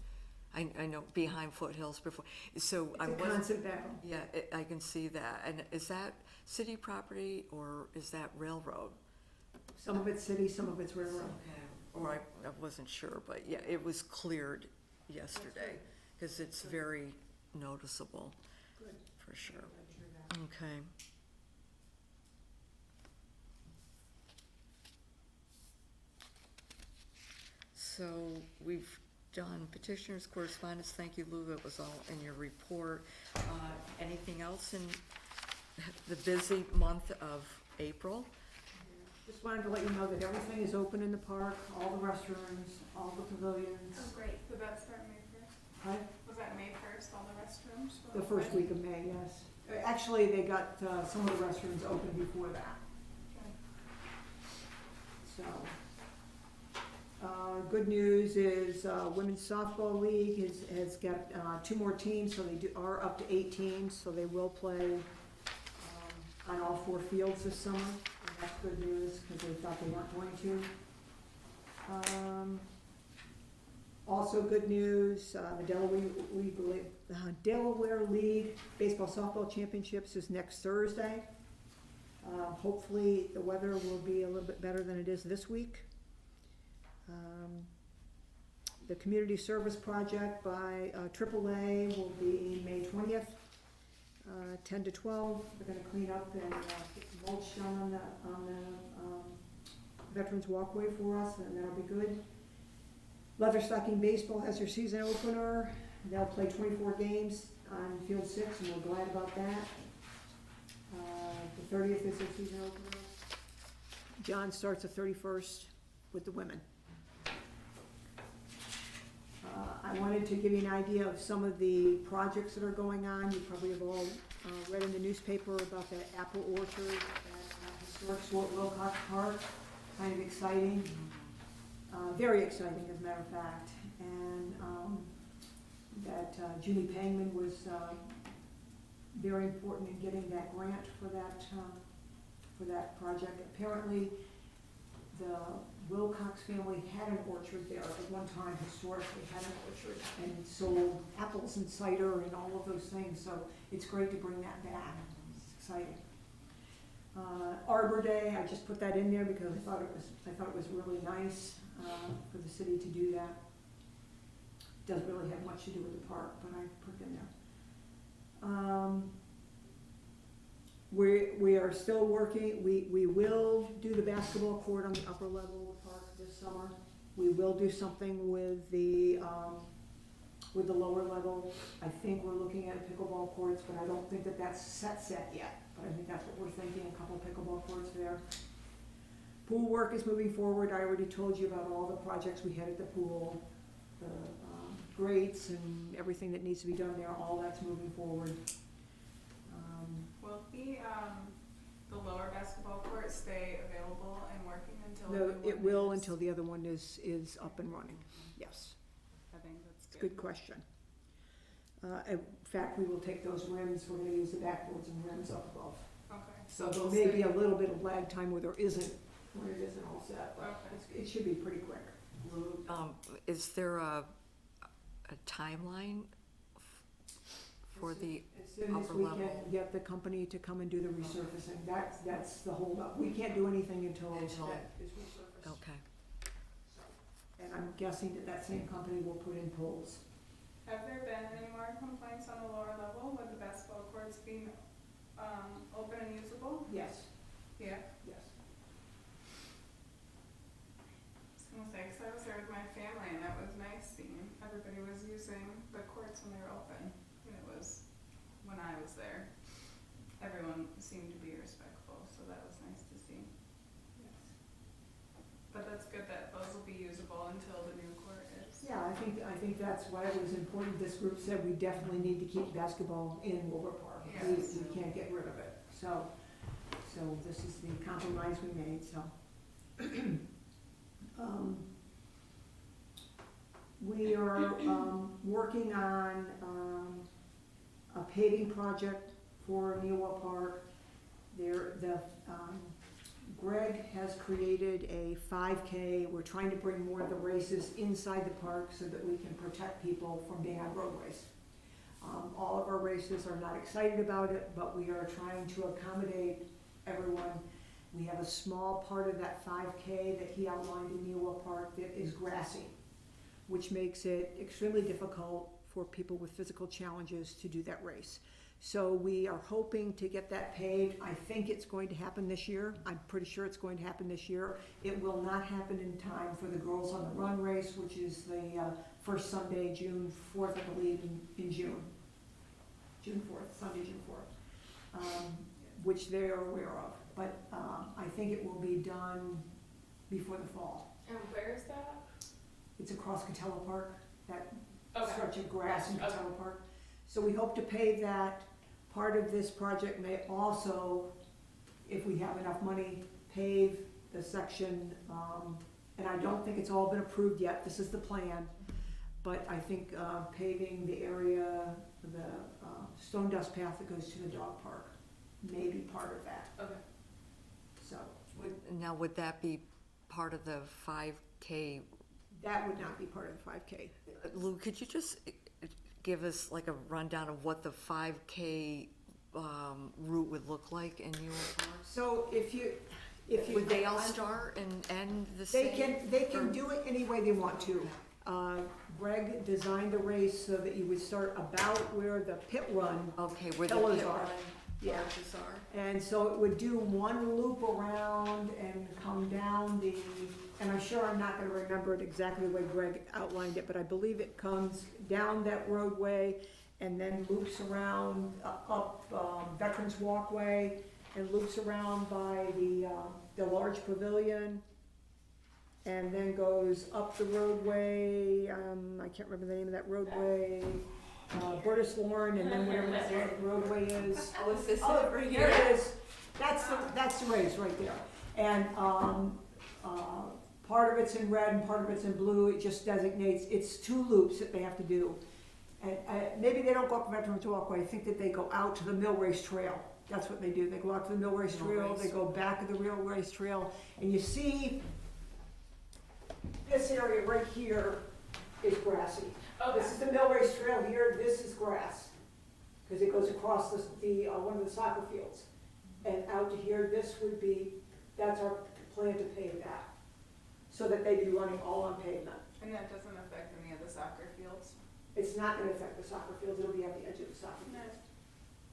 I know, behind Foothills before, so I It's a wasn't, constant battle. yeah, I can see that. And is that city property or is that railroad? Some of it's city, some of it's railroad. Okay. Or I wasn't sure, but yeah, it was cleared yesterday, because it's very noticeable, Good. for sure. Glad to hear that. Okay. So we've done petitioners, correspondence, thank you, Lou, that was all in your report. Anything else in the busy month of April? Just wanted to let you know that everything is open in the park, all the restrooms, all the pavilions. Oh, great. Did that start May first? Right? Was that May first, all the restrooms? were The first open? week of May, yes. Actually, they got some of the restrooms open before that, Okay. so. Good news is Women's Softball League has got 2 more teams, so they are up to 8 teams, so they will play on all 4 fields this summer. And that's good news, because they thought they weren't going to. Also good news, the Delaware League Baseball Softball Championships is next Thursday. Hopefully, the weather will be a little bit better than it is this week. The Community Service Project by AAA will be May 20th, 10 to 12. They're gonna clean up and get some mulch down on the Veterans Walkway for us, and that'll be good. Leatherstocking Baseball has their season opener. They'll play 24 games on Field 6, and we're glad about that. The 30th is their season opener. John starts the 31st with the women. I wanted to give you an idea of some of the projects that are going on. You probably have all read in the newspaper about the apple orchard at historic Fort Wilcox Park. Kind of exciting, very exciting as a matter of fact. And that Julie Pangman was very important in getting that grant for that project. Apparently, the Wilcox family had an orchard there at one time, historically had an orchard, and sold apples and cider and all of those things, so it's great to bring that back. It's exciting. Arbor Day, I just put that in there because I thought it was really nice for the city to do that. Doesn't really have much to do with the park, but I put it in there. We are still working, we will do the basketball court on the upper level of the park this summer. We will do something with the lower level. I think we're looking at pickleball courts, but I don't think that that's set yet. But I think that's what we're thinking, a couple pickleball courts there. Pool work is moving forward. I already told you about all the projects we had at the pool. The grates and everything that needs to be done there, all that's moving forward. Will the lower basketball court stay until. No, the new it one will is. until the other one is up and running, yes. I think that's It's a good. good question. In fact, we will take those rims, we're gonna use the backboards and rims up above. Okay. So there we'll may stay- be a little bit of lag time where there isn't, when it isn't all set, but Okay. it should be pretty quick. Is there a timeline for the, As soon as upper we level. can get the company to come and do the resurfacing, that's the holdup. We can't do anything until that is resurfaced. okay. And I'm guessing that that same company will put in poles. Have there been any more complaints on the lower level with the basketball courts being, open and usable? Yes, Yeah. yes. I was gonna say, 'cause I was there with my family and that was nice seeing everybody was using the courts when they were open. And it was, when I was there, everyone seemed to be respectful, so that was nice to see. But that's good that those will be usable until the new court is. Yeah, I think that's why it was important. This group said we definitely need to keep basketball in Wilbur Park. Yes. We can't get rid of it. So this is the compromise we made, so. We are, working on, a paving project for Neowa Park. Greg has created a 5K. We're trying to bring more of the races inside the park so that we can protect people from being on roadways. All of our races are not excited about it, but we are trying to accommodate everyone. We have a small part of that 5K that he outlined in Neowa Park that is grassy, which makes it extremely difficult for people with physical challenges to do that race. So we are hoping to get that paved. I think it's going to happen this year. I'm pretty sure it's going to happen this year. It will not happen in time for the Girls on the Run race, which is the first Sunday, June 4th, I believe, in June. June 4th, Sunday, June 4th, which they are aware of. But I think it will be done before the fall. And where is that? It's across Catella Park, that Okay. stretch of grass in Okay. Catella Park. So we hope to pave that. Part of this project may also, if we have enough money, pave the section, and I don't think it's all been approved yet, this is the plan. But I think paving the area, the stone dust path that goes to the dog park may be part of that, Okay. so. Now, would that be part of the 5K? That would not be part of the 5K. Lou, could you just give us like a rundown of what the 5K route would look like in your park? So if you. Would they all start and end the same? They can do it any way they want to. Greg designed the race so that you would start about where the pit run, Okay, where the Pillars pit are. run Yeah. arches are? and so it would do one loop around and come down and I'm sure I'm not gonna remember it exactly the way Greg outlined it, but I believe it comes down that roadway and then loops around up Veterans Walkway and loops around by the large pavilion and then goes up the roadway, I can't remember the name of that roadway, Burtis Lauren, and then whatever that roadway is. Oh, is this Oh, over here here? it is. That's the race right there. And, part of it's in red and part of it's in blue. It just designates, it's 2 loops that they have to do. And, maybe they don't go up Veterans Walkway. I think that they go out to the Mill Race Trail. That's what they do. They go out to the Mill Race Mill Trail, Race. they go back of the Mill Race Trail, and you see this area right here is grassy. Okay. This is the Mill Race Trail here, this is grass, because it goes across one of the soccer fields. And out to here, that's our plan to pave that, so that they'd be running all on pavement. And that doesn't affect any of the soccer fields? It's not gonna affect the soccer fields, it'll be at the edge of the soccer fields.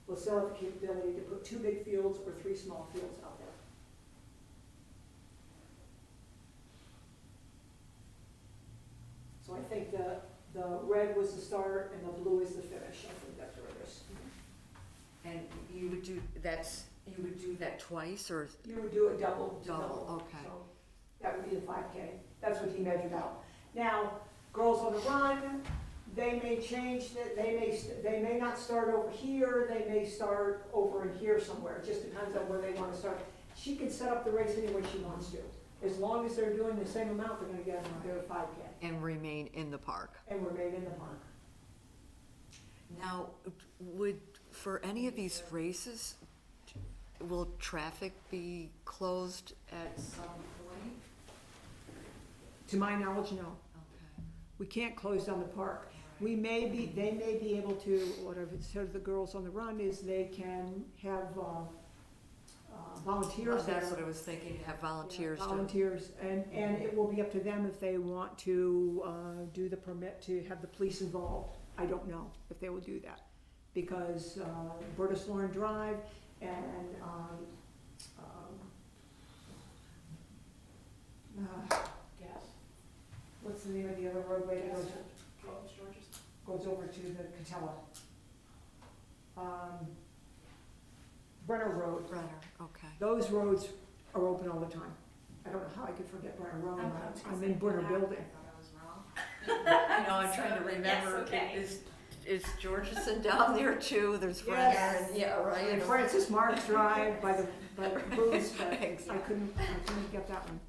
We'll still have the capability to put 2 big fields or 3 small fields out there. So I think the red was the start and the blue is the finish, I think that's where it is. And you would do that twice, or? You would do a double. Okay. So that would be the 5K. That's what he measured out. Now, Girls on the Run, they may change that. They may not start over here. They may start over in here somewhere. It just depends on where they want to start. She can set up the race any way she wants to. As long as they're doing the same amount, they're gonna get their 5K And remain in the park. and remain in the park. Now, would, for any of these races, will traffic be closed at some point? To my knowledge, no. Okay. We can't close down the park. They may be able to, what I've said to the girls on the run is they can have volunteers there. That's what I was thinking, have volunteers to. Volunteers, and it will be up to them if they want to do the permit to have the police involved. I don't know if they will do that, because Bertus Lauren Drive and Yes. what's the name of the other roadway that goes, George's. goes over to the Catella? Brenner Road. Brenner, okay. Those roads are open all the time. I don't know how I could forget Brenner Road. I'm in Brenner Building. I know, I'm trying to Yes, remember, okay. is Georgeson down there too? There's Brenner and, yeah, right. And Francis Marks Drive by the booths, but I Exactly. couldn't get that one.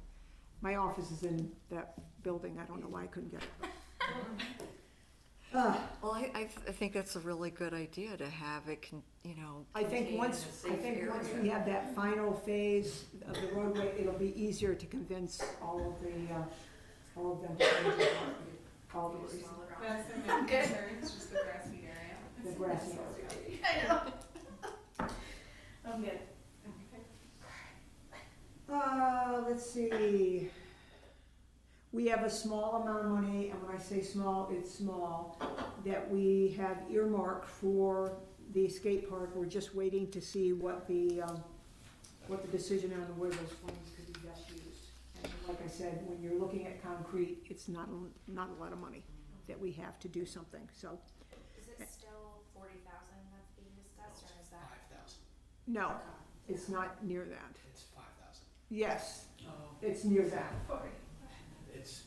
My office is in that building, I don't know why I couldn't get it. Well, I think that's a really good idea to have it, I think contained once, in a I safe think once area. we have that final phase of the roadway, it'll be easier to convince all of them to change the park, all the reasons. That's the main concern, it's just the grassy area. The grassy area. I know. I'm good. Let's see. We have a small amount of money, and when I say small, it's small, that we have earmarked for the skate park. We're just waiting to see what the decision on where those funds could be best used. And like I said, when you're looking at concrete, it's not a lot of money that we have to do something, so. Is it still 40,000 that's being discussed, or is that? 5,000. No, it's not near that. It's 5,000. Yes, it's near that. It's,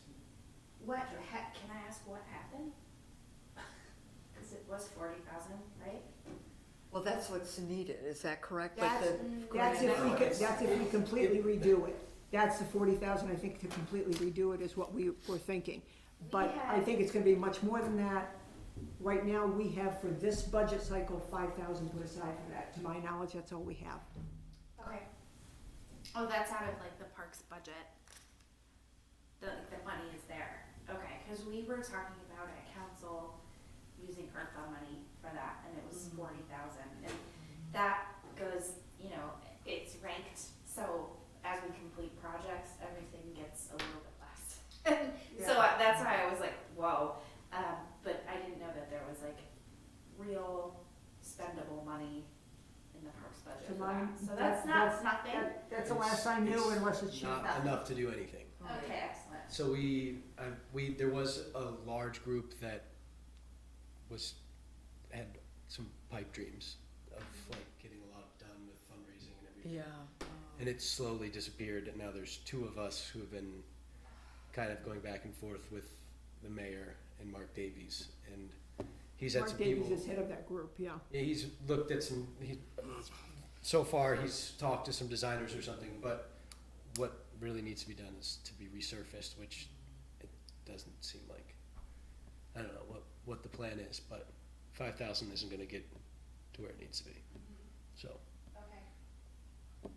Can I ask what happened? Cause it was 40,000, right? Well, that's what's needed, is that correct? That's- But the That's grant- if we completely redo it. That's the 40,000, I think, to completely redo it is what we were thinking. But I think it's gonna be much more than that. Right now, we have for this budget cycle, 5,000 put aside for that. To my knowledge, that's all we have. Okay. Oh, that's out of like the parks budget. The money is there. Okay, cause we were talking about at council using ARPA money for that, and it was 40,000. And that goes, it's ranked, so as we complete projects, everything gets a little bit less. So that's why I was like, whoa, but I didn't know that there was like real spendable money in the parks budget To for mine, that. So that's not nothing. That's the last I knew, unless it's not changed. enough to do anything. Okay, excellent. So there was a large group that had some pipe dreams of like getting a lot done with fundraising and everything. Yeah. And it slowly disappeared, and now there's two of us who have been kind of going back and forth with the mayor and Mark Davies, and he's had some Mark people. Davies is head of that group, yeah. Yeah, he's looked at so far he's talked to some designers or something, but what really needs to be done is to be resurfaced, which it doesn't seem like. I don't know what the plan is, but 5,000 isn't gonna get to where it needs to be, so. Okay.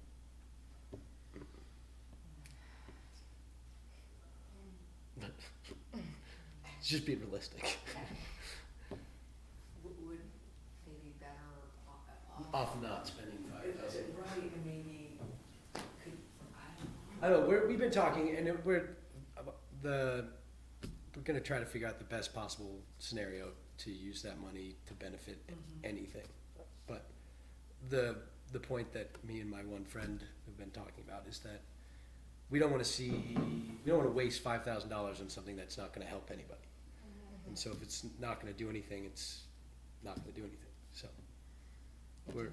Just be realistic. Would maybe better Off not spending 5,000. Right, and maybe could, I don't know. We've been talking, and we're gonna try to figure out the best possible scenario to use that money to benefit anything. But the point that me and my one friend have been talking about is that we don't want to waste $5,000 on something that's not going to help anybody. And so if it's not going to do anything, it's not going to do anything. So do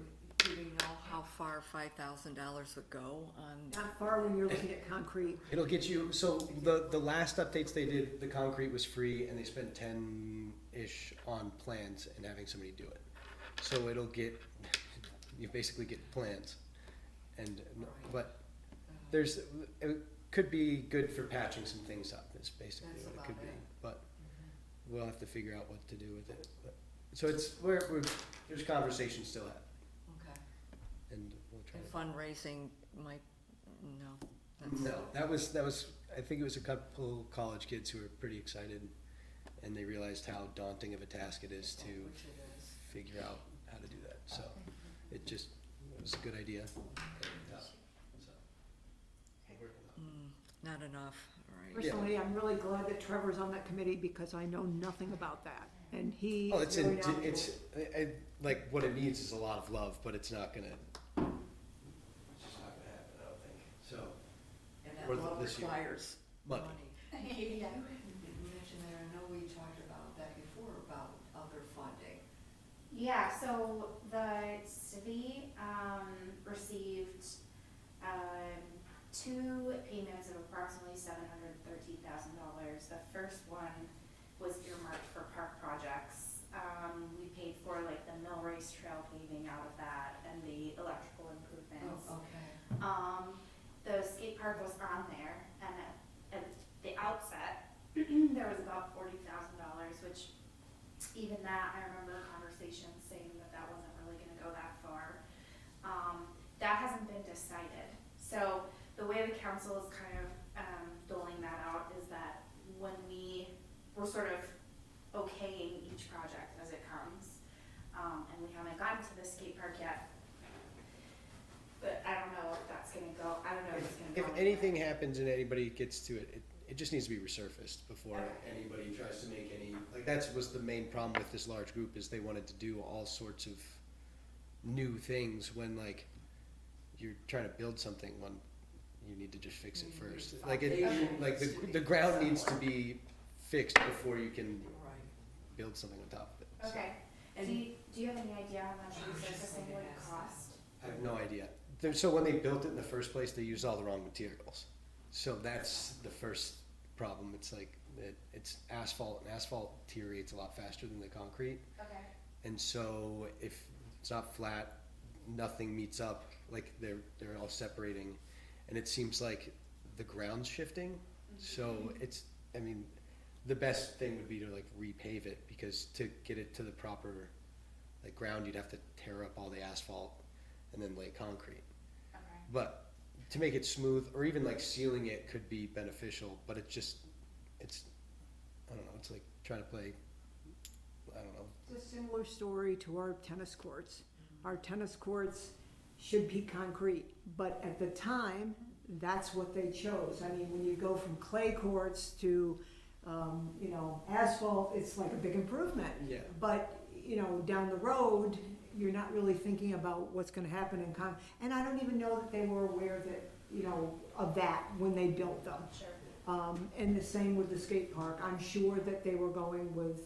we know how far $5,000 would go on? Not far when you're looking at concrete. it'll get you. So the last updates they did, the concrete was free, and they spent 10-ish on plans and having somebody do it. So you basically get plans, but there's could be good for patching some things up, is basically That's what it about could be. it. But we'll have to figure out what to do with it. But, so it's, there's conversation still happening, Okay. and we'll try And to. fundraising might, no. that's- No, that was, I think it was a couple college kids who were pretty excited, and they realized how daunting of a task it is to Which it is. figure out how to do that, so it was a good idea. And, so, we're working on it. Not enough, all right. Personally, I'm really glad that Trevor's on that committee because I know nothing about that. And he Oh, it's really in, knowledgeable. it's, like, what it needs is a lot of love, but it's not gonna, it's just not gonna happen, I don't think, so. And that Or love this year. requires Money. money. Yeah. You mentioned there, I know we talked about that before, about other funding. Yeah, so the city, received, 2 payments of approximately $713,000. The first one was earmarked for park projects. We paid for like the Mill Race Trail paving out of that and the electrical improvements. Okay. The skate park was on there, and at the outset, there was about $40,000, which even that, I remember conversations saying that that wasn't really gonna go that far. That hasn't been decided. So the way the council is kind of, doling that out is that when we're sort of okaying each project as it comes, and we haven't gotten to the skate park yet. But I don't know if that's gonna go, I don't know if it's gonna go. If anything happens and anybody gets to it, it just needs to be resurfaced before Okay. anybody tries to make any, like, was the main problem with this large group, is they wanted to do all sorts of new things when, like, you're trying to build something, when you need to just fix it first. Like, Foundation like, needs to be the ground needs to settled. be fixed before you can Right. build something on top of it. So, Okay, do you have any idea how much resurfacing would cost? I have no idea. So when they built it in the first place, they used all the wrong materials. So that's the first problem. It's like, it's asphalt, and asphalt deteriorates a lot faster than the concrete. Okay. And so if it's not flat, nothing meets up, like they're all separating. And it seems like the ground's shifting. So it's, I mean, the best thing would be to like repave it, because to get it to the proper like ground, you'd have to tear up all the asphalt and then lay concrete. Okay. But to make it smooth, or even like sealing it could be beneficial, but it's, I don't know, it's like trying to play, I don't know. It's a similar story to our tennis courts. Our tennis courts should be concrete, but at the time, that's what they chose. I mean, when you go from clay courts to, asphalt, it's like a big improvement. Yeah. But, down the road, you're not really thinking about what's gonna happen and I don't even know that they were aware that, of that when they built them. Sure. And the same with the skate park. I'm sure that they were going with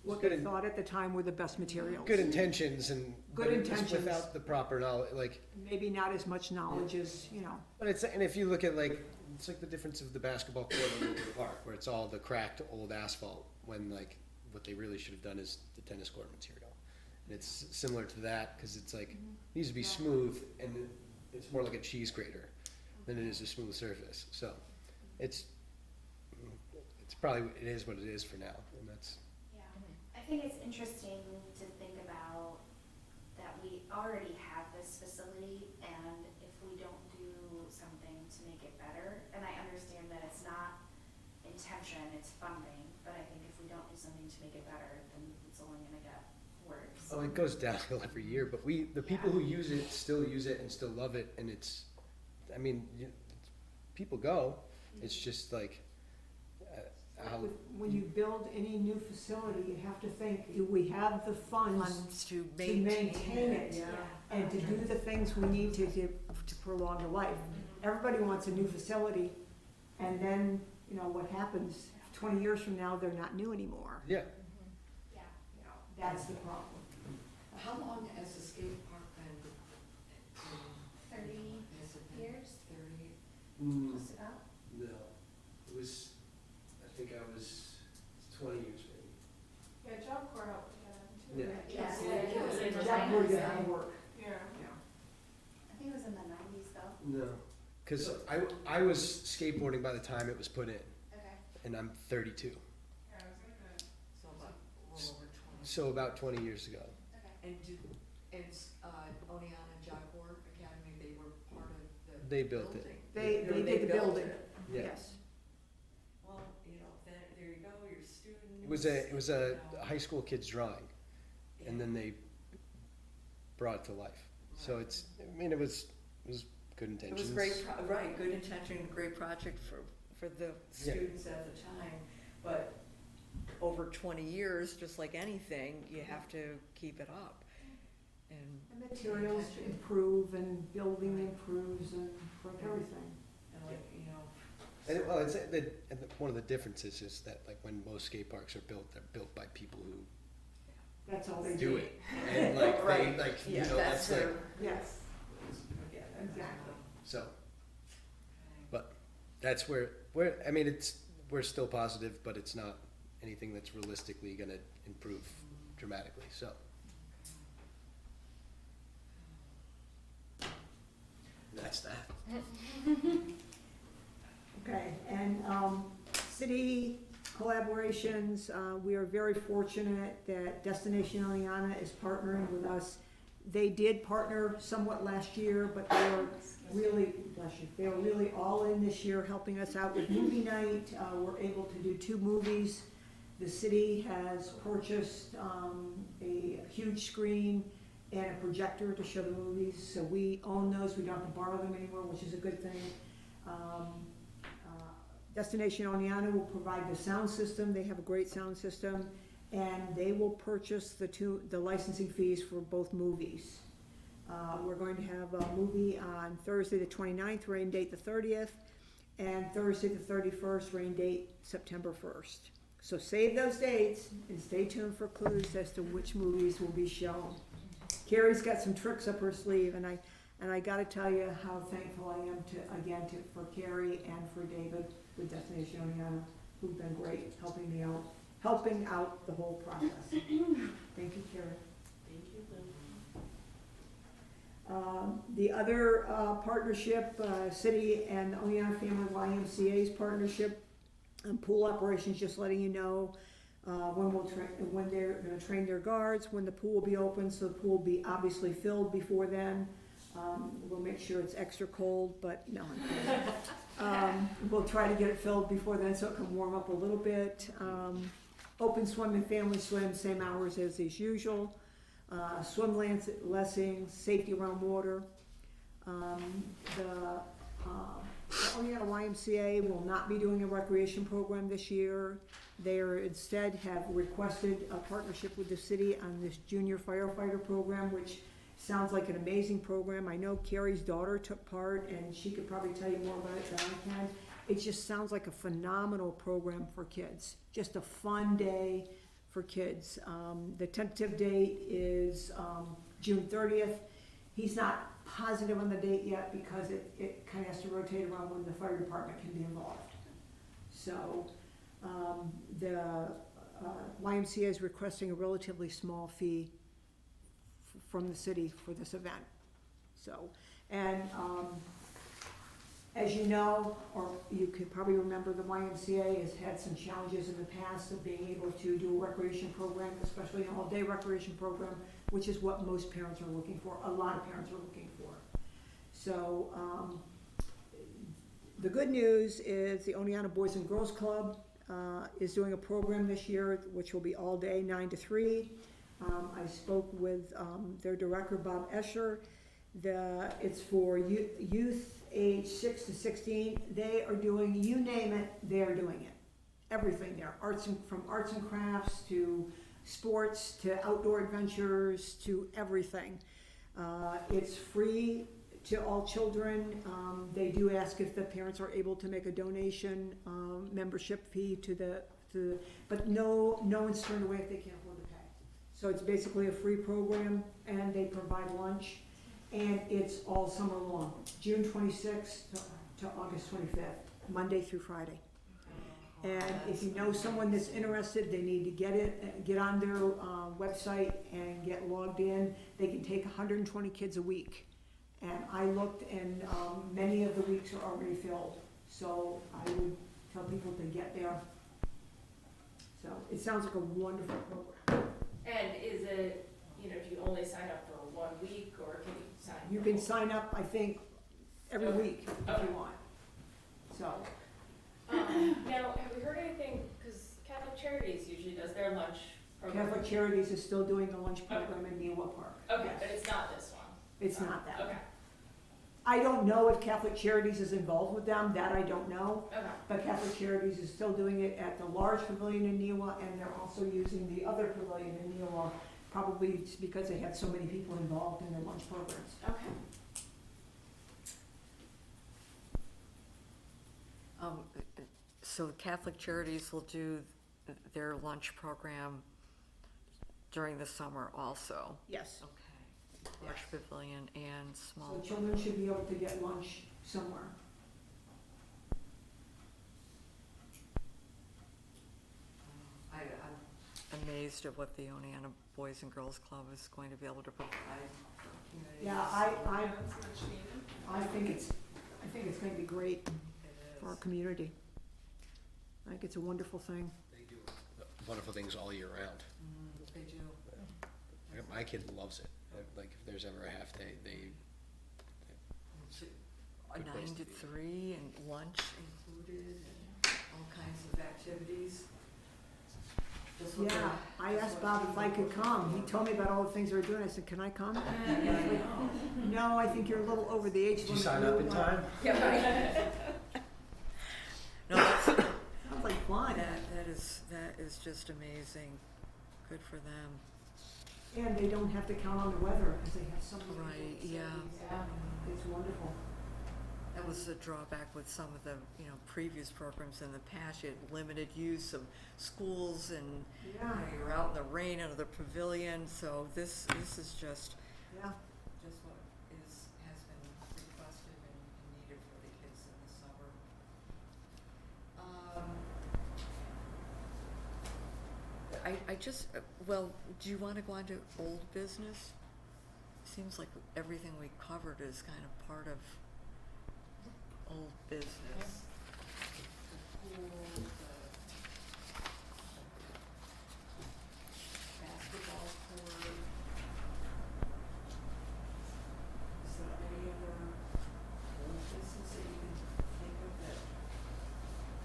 what Good they in- thought at the time were the best materials. Good intentions and. Good but it's intentions. Without the proper knowledge, like, Maybe not as much knowledge as, but it's, and if you look at like, it's like the difference of the basketball court in Woodward Park, where it's all the cracked old asphalt, when like, what they really should have done is the tennis court material. And it's similar to that, cause it's like, needs to be smooth, and it's more like a cheese grater than it is a smooth surface, so it's probably, it is what it is for now, and that's, Yeah, I think it's interesting to think about that we already have this facility, and if we don't do something to make it better, and I understand that it's not intention, it's funding, but I think if we don't do something to make it better, then it's only gonna get worse. oh, it goes downhill every year, but the people who use it still use it and still love it, and it's, I mean, people go, it's just like, how, when you build any new facility, you have to think, do we have the funds Funds to to maintain maintain it? Yeah. And to do the things we need to prolong the life? Everybody wants a new facility, and then, what happens 20 years from now, they're not new anymore. yeah. Yeah. That's the problem. How long has the skate park been? 30 Has it been years, 30? just about. No, it was, I think I was 20 years maybe. Yeah, Job Corps helped with that too. Yeah. right? Yes. Yeah, it was in the Jack Boyd did 90s. that work. Yeah. I think it was in the 90s though. No, Cause I was skateboarding by the time it was put in, Okay. and I'm 32, Yeah, I was gonna. So about a little over 20. so about 20 years ago. Okay. And Oneana Jaguar Academy, they were part of the They built it. building. They did the built building, it. Yeah. yes. Well, there you go, your students. It was a you know. high school kid's drawing, and then they brought it to life. So Right. it's, I mean, it was good It intentions. was great, right, good intention, great project for the students at the time, but over 20 years, just like anything, you have to keep it up. And, The materials improve and building improves and for everything. and like, And, well, and one of the differences is that like when most skate parks are built, they're built by people who That's all they do do. it. And like, Right. they, like, you yeah, know, that's that's like, their, Yes, yeah, exactly. so, but that's where, I mean, we're still positive, but it's not anything that's realistically gonna improve dramatically, so. That's that. Okay, and, city collaborations, we are very fortunate that Destination Oneana is partnering with us. They did partner somewhat last year, but they are really, bless you, they are really all in this year, helping us out with movie night. We're able to do 2 movies. The city has purchased, a huge screen and a projector to show the movies, so we own those, we don't have to borrow them anymore, which is a good thing. Destination Oneana will provide the sound system, they have a great sound system, and they will purchase the licensing fees for both movies. We're going to have a movie on Thursday the 29th, rain date the 30th, and Thursday the 31st, rain date September 1st. So save those dates and stay tuned for clues as to which movies will be shown. Carrie's got some tricks up her sleeve, and I gotta tell you how thankful I am for Carrie and for David with Destination Oneana, who've been great helping out the whole process. Thank you, Carrie. Thank you, The other partnership, city and Oneana Family YMCA's partnership, pool operations, just letting you know, when they're gonna train their guards, when the pool will be open, so the pool will be obviously filled before then. We'll make sure it's extra cold, but no, I'm kidding. We'll try to get it filled before then so it can warm up a little bit. Open swim and family swim, same hours as usual. Swim lessons, safety around water. The Oneana YMCA will not be doing a recreation program this year. They instead have requested a partnership with the city on this junior firefighter program, which sounds like an amazing program. I know Carrie's daughter took part, and she could probably tell you more about it than I can. It just sounds like a phenomenal program for kids, just a fun day for kids. The tentative date is June 30th. He's not positive on the date yet because it kind of has to rotate around when the fire department can be involved. So the YMCA is requesting a relatively small fee from the city for this event. So, and as you know, or you could probably remember, the YMCA has had some challenges in the past of being able to do a recreation program, especially an all-day recreation program, which is what most parents are looking for, a lot of parents are looking for. So, the good news is the Oneana Boys and Girls Club is doing a program this year, which will be all day, 9 to 3. I spoke with their director, Bob Escher. It's for youth age 6 to 16. They are doing, you name it, they are doing it. Everything there, from arts and crafts to sports to outdoor adventures to everything. It's free to all children. They do ask if the parents are able to make a donation, membership fee but no one's turned away if they can't afford to pay. So it's basically a free program, and they provide lunch, and it's all summer long, June 26th to August 25th, Monday through Friday. And if you know someone that's interested, they need to get on their website and get logged in. They can take 120 kids a week, And I looked and, many of the weeks are already filled, so I would tell people to get there. So it sounds like a wonderful program. And is it, you know, do you only sign up for 1 week, or can you sign? You for can a whole- sign up, I think, every Okay. week if Okay. you want. So, Now, have we heard anything, because Catholic Charities usually does their lunch program. Catholic Charities is still doing the lunch program in Neola Park. Okay, Yes. but it's not this one. It's not that. Okay, I don't know if Catholic Charities is involved with them, that I don't know. okay. But Catholic Charities is still doing it at the large pavilion in Neola, and they're also using the other pavilion in Neola, probably it's because they had so many people involved in their lunch programs. Okay. So Catholic Charities will do their lunch program during the summer also? Yes. Okay. Large pavilion and small. So children should be able to get lunch somewhere. I'm amazed at what the Oneonta Boys and Girls Club is going to be able to provide for communities. Yeah, I That's much needed. think it's gonna be great It for our is. community. I think it's a wonderful thing. They do wonderful things all year round. They do. My kid loves it. Like, if there's ever a half day, they, A Good place 9 to to be. 3 and lunch included and all kinds of activities. Just what Yeah, they're- I just asked what Bob if people I could want. come. He told me about all the things they were doing. I said, can I come? No, I think you're a little over the age limit. Did you sign up in time? No, that's, Sounds like fun. that is just amazing. Good for them. And they don't have to count on the weather because they have so many. Right, facilities. Yeah. It's wonderful. That was a drawback with some of the, previous programs in the past. You had limited use of schools and, Yeah, you were out in the rain under the pavilion, so this is just yeah. what has been requested and needed for the kids in the summer. Well, do you wanna go on to old business? Seems like everything we covered is kind of part of old business. The pool, the basketball court. Is there any other old business that you can think of that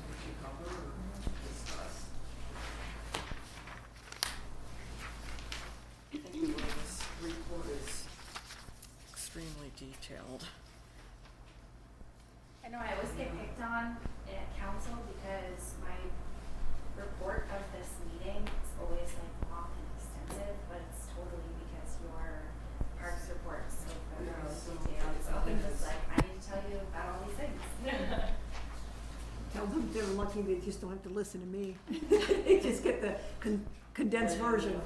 we should cover or discuss? I think the way this report is extremely detailed. I know I always get picked on at council because my report of this meeting is always like long and extensive, but it's totally because your parks report is so thorough and so detailed. So I'm it just is. like, I need to tell you about all these things. Tell them they're lucky they just don't have to listen to me. They just get the condensed version.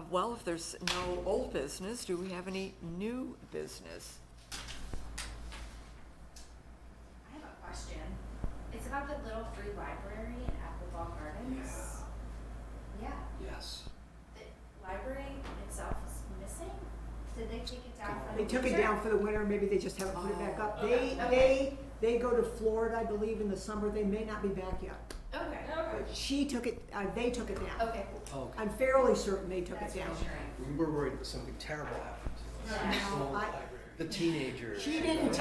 Well, if there's no old business, do we have any new business? I have a question. It's about the little free library in Appleball Gardens. Yeah. Yes. The library itself is missing? Did they take it down for the They took it winter? down for the winter, maybe they just haven't put it back up. Okay. They go to Florida, I believe, in the summer. They may not be back yet. Okay. But she took it, they took it down. Okay, cool. Oh, okay. I'm fairly certain they took That's it down. reassuring. We were worried that something terrible happened to Yeah. the teenagers. She didn't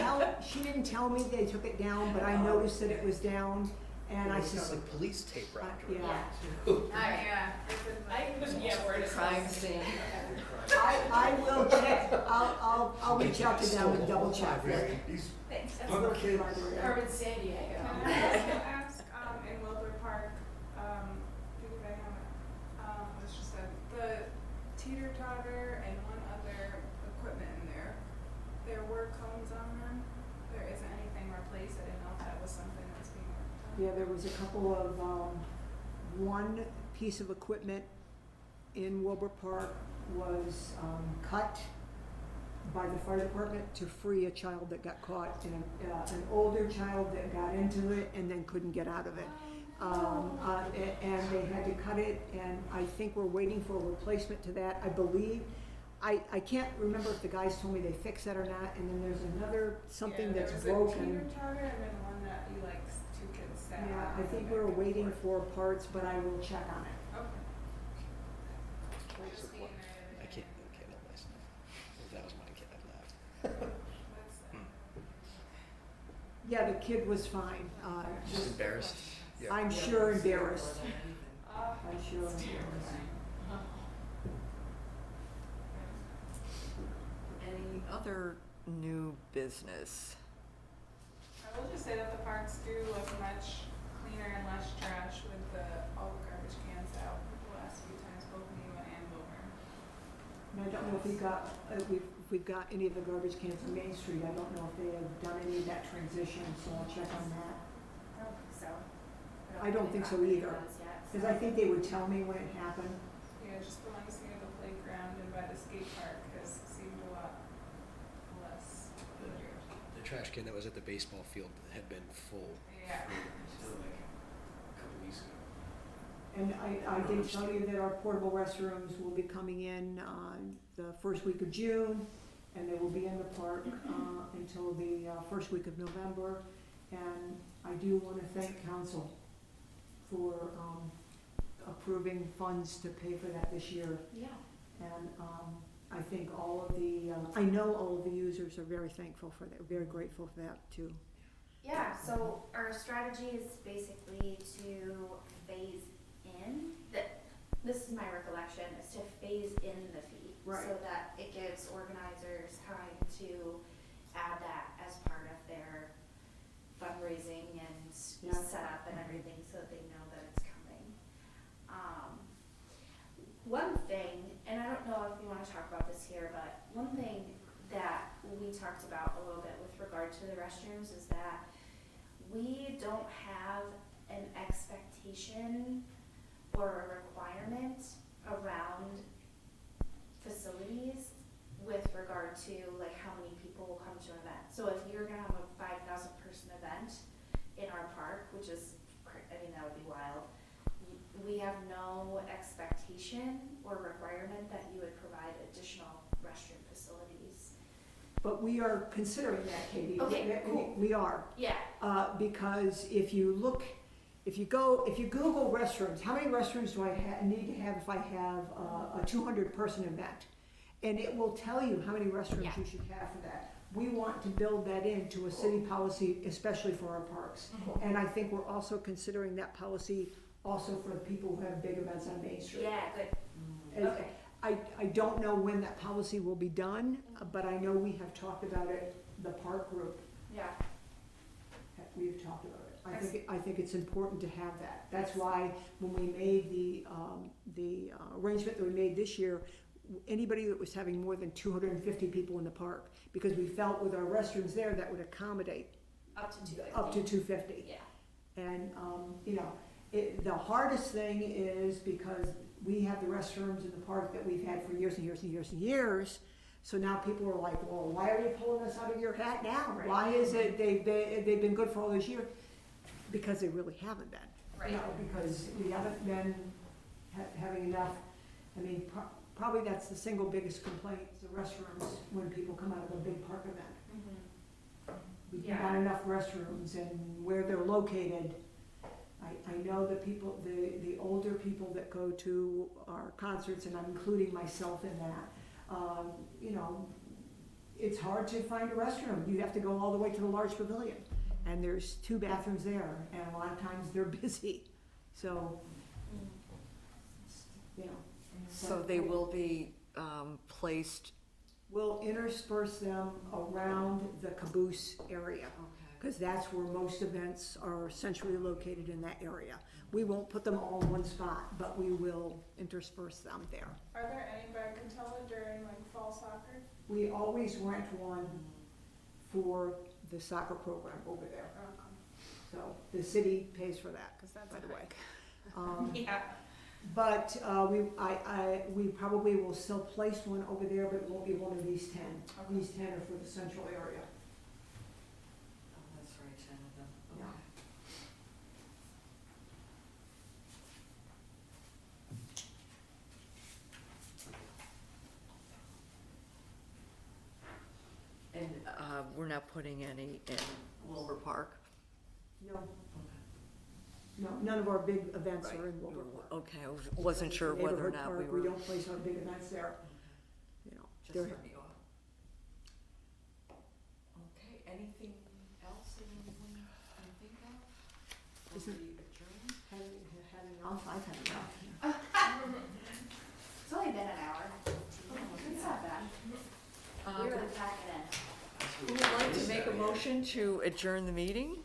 tell me they took it down, but I noticed that it was down, and I It's got said, like police tape wrapped around yeah. it. Yeah. Where does Crime scene. I will check, I'll reach out to them and double check. Thanks. That's the free library. Urban San Diego. Can I also ask, in Wilbur Park, because I haven't, it's just that the teeter-totter and one other equipment in there, there were cones on them. There isn't anything replaced. I didn't know if that was something that's being worked on. Yeah, there was a couple of, one piece of equipment in Wilbur Park was, cut by the fire department to free a child that got caught, and an older child that got into it and then couldn't get out of it. And they had to cut it, and I think we're waiting for a replacement to that. I believe I can't remember if the guys told me they fixed that or not, and then there's another, something Yeah, that's there was a broken. teeter-totter and then one that you like two kids sat Yeah, on I and think back we're and waiting forth. for parts, but I will check on it. Okay. I Just being there. can't help myself. If that was my kid, I'd laugh. That's sad. Yeah, the kid was fine, Just embarrassed. Yeah. I'm sure embarrassed. Ah, I'm sure embarrassed. Any other new business? I will just say that the parks do look much cleaner and less trash with all the garbage cans out the last few times, both new and over. And I don't know if we've got any of the garbage cans on Main Street. I don't know if they have done any of that transition, so I'll check on that. I don't think so. I don't think so either. Because I think they would tell me when it happened. Yeah, just the ones near the playground and by the skate park has seemed a lot less. The trash can that was at the baseball field had been full. Yeah. For like a couple weeks ago. And I did tell you that our portable restrooms will be coming in, the first week of June, and they will be in the park, until the, first week of November. And I do wanna thank council for, approving funds to pay for that this year. Yeah. And, I think all of the, I know all of the users are very thankful for that, very grateful for that too. Yeah, so our strategy is basically to phase in, this is my recollection, is to phase in the fee. Right. So that it gives organizers time to add that as part of their fundraising and Yeah. setup and everything, so that they know that it's coming. One thing, and I don't know if you wanna talk about this here, but one thing that we talked about a little bit with regard to the restrooms is that we don't have an expectation or a requirement around facilities with regard to like how many people will come to an event. So if you're gonna have a 5,000 person event in our park, which is, I mean, that would be wild. We have no expectation or requirement that you would provide additional restroom facilities. But we are considering that, Katie. Okay, cool. We are. Yeah, Because if you Google restrooms, how many restrooms do I need to have if I have a 200-person event? And it will tell you how many restrooms Yeah. you should have for that. We want to build that into a city policy, especially for our parks. And I think we're also considering that policy also for the people who have big events on Main Street. yeah, good, And okay. I don't know when that policy will be done, but I know we have talked about it, the park group, Yeah, we've talked about it. I think it's important to have that. That's why when we made the arrangement that we made this year, anybody that was having more than 250 people in the park, because we felt with our restrooms there, that would accommodate up to 250. up to 250. Yeah, And, the hardest thing is because we have the restrooms in the park that we've had for years and years and years and years. So now people are like, well, why are you pulling us out of your hat now? Right. Why is it they've been good for all those years? Because they really haven't been. right. Because we haven't been having enough, I mean, probably that's the single biggest complaint, is the restrooms, when people come out of a big park event. Mhm. We Yeah. got enough restrooms and where they're located. I know the people, the older people that go to our concerts, and I'm including myself in that, it's hard to find a restroom. You have to go all the way to the large pavilion, and there's 2 bathrooms there, and a lot of times they're busy. So, So they will be placed, we'll intersperse them around the caboose area, because that's where most events are centrally located, in that area. We won't put them all in one spot, but we will intersperse them there. Are there any by Coachella during like fall soccer? We always rent one for the soccer program over there, so the city pays for that, Cause that's by a the way. hike. Yeah, But we probably will still place one over there, but it won't be one of these 10. Okay. These 10 are for the central area. oh, that's right, 10 of them, Yeah. we're not putting any in Wilbur Park? No. No, none of our big events are in Wilbur Park. Okay, I wasn't sure whether or Neighborhood not we park, were. We don't place our big events there. You know, Just they're, for you. Okay, anything else that anyone can think of? Isn't- Before we adjourn? having enough, I've had enough. It's only been an hour. It's not bad. We really pack it in. Who would like to make a motion to adjourn the meeting?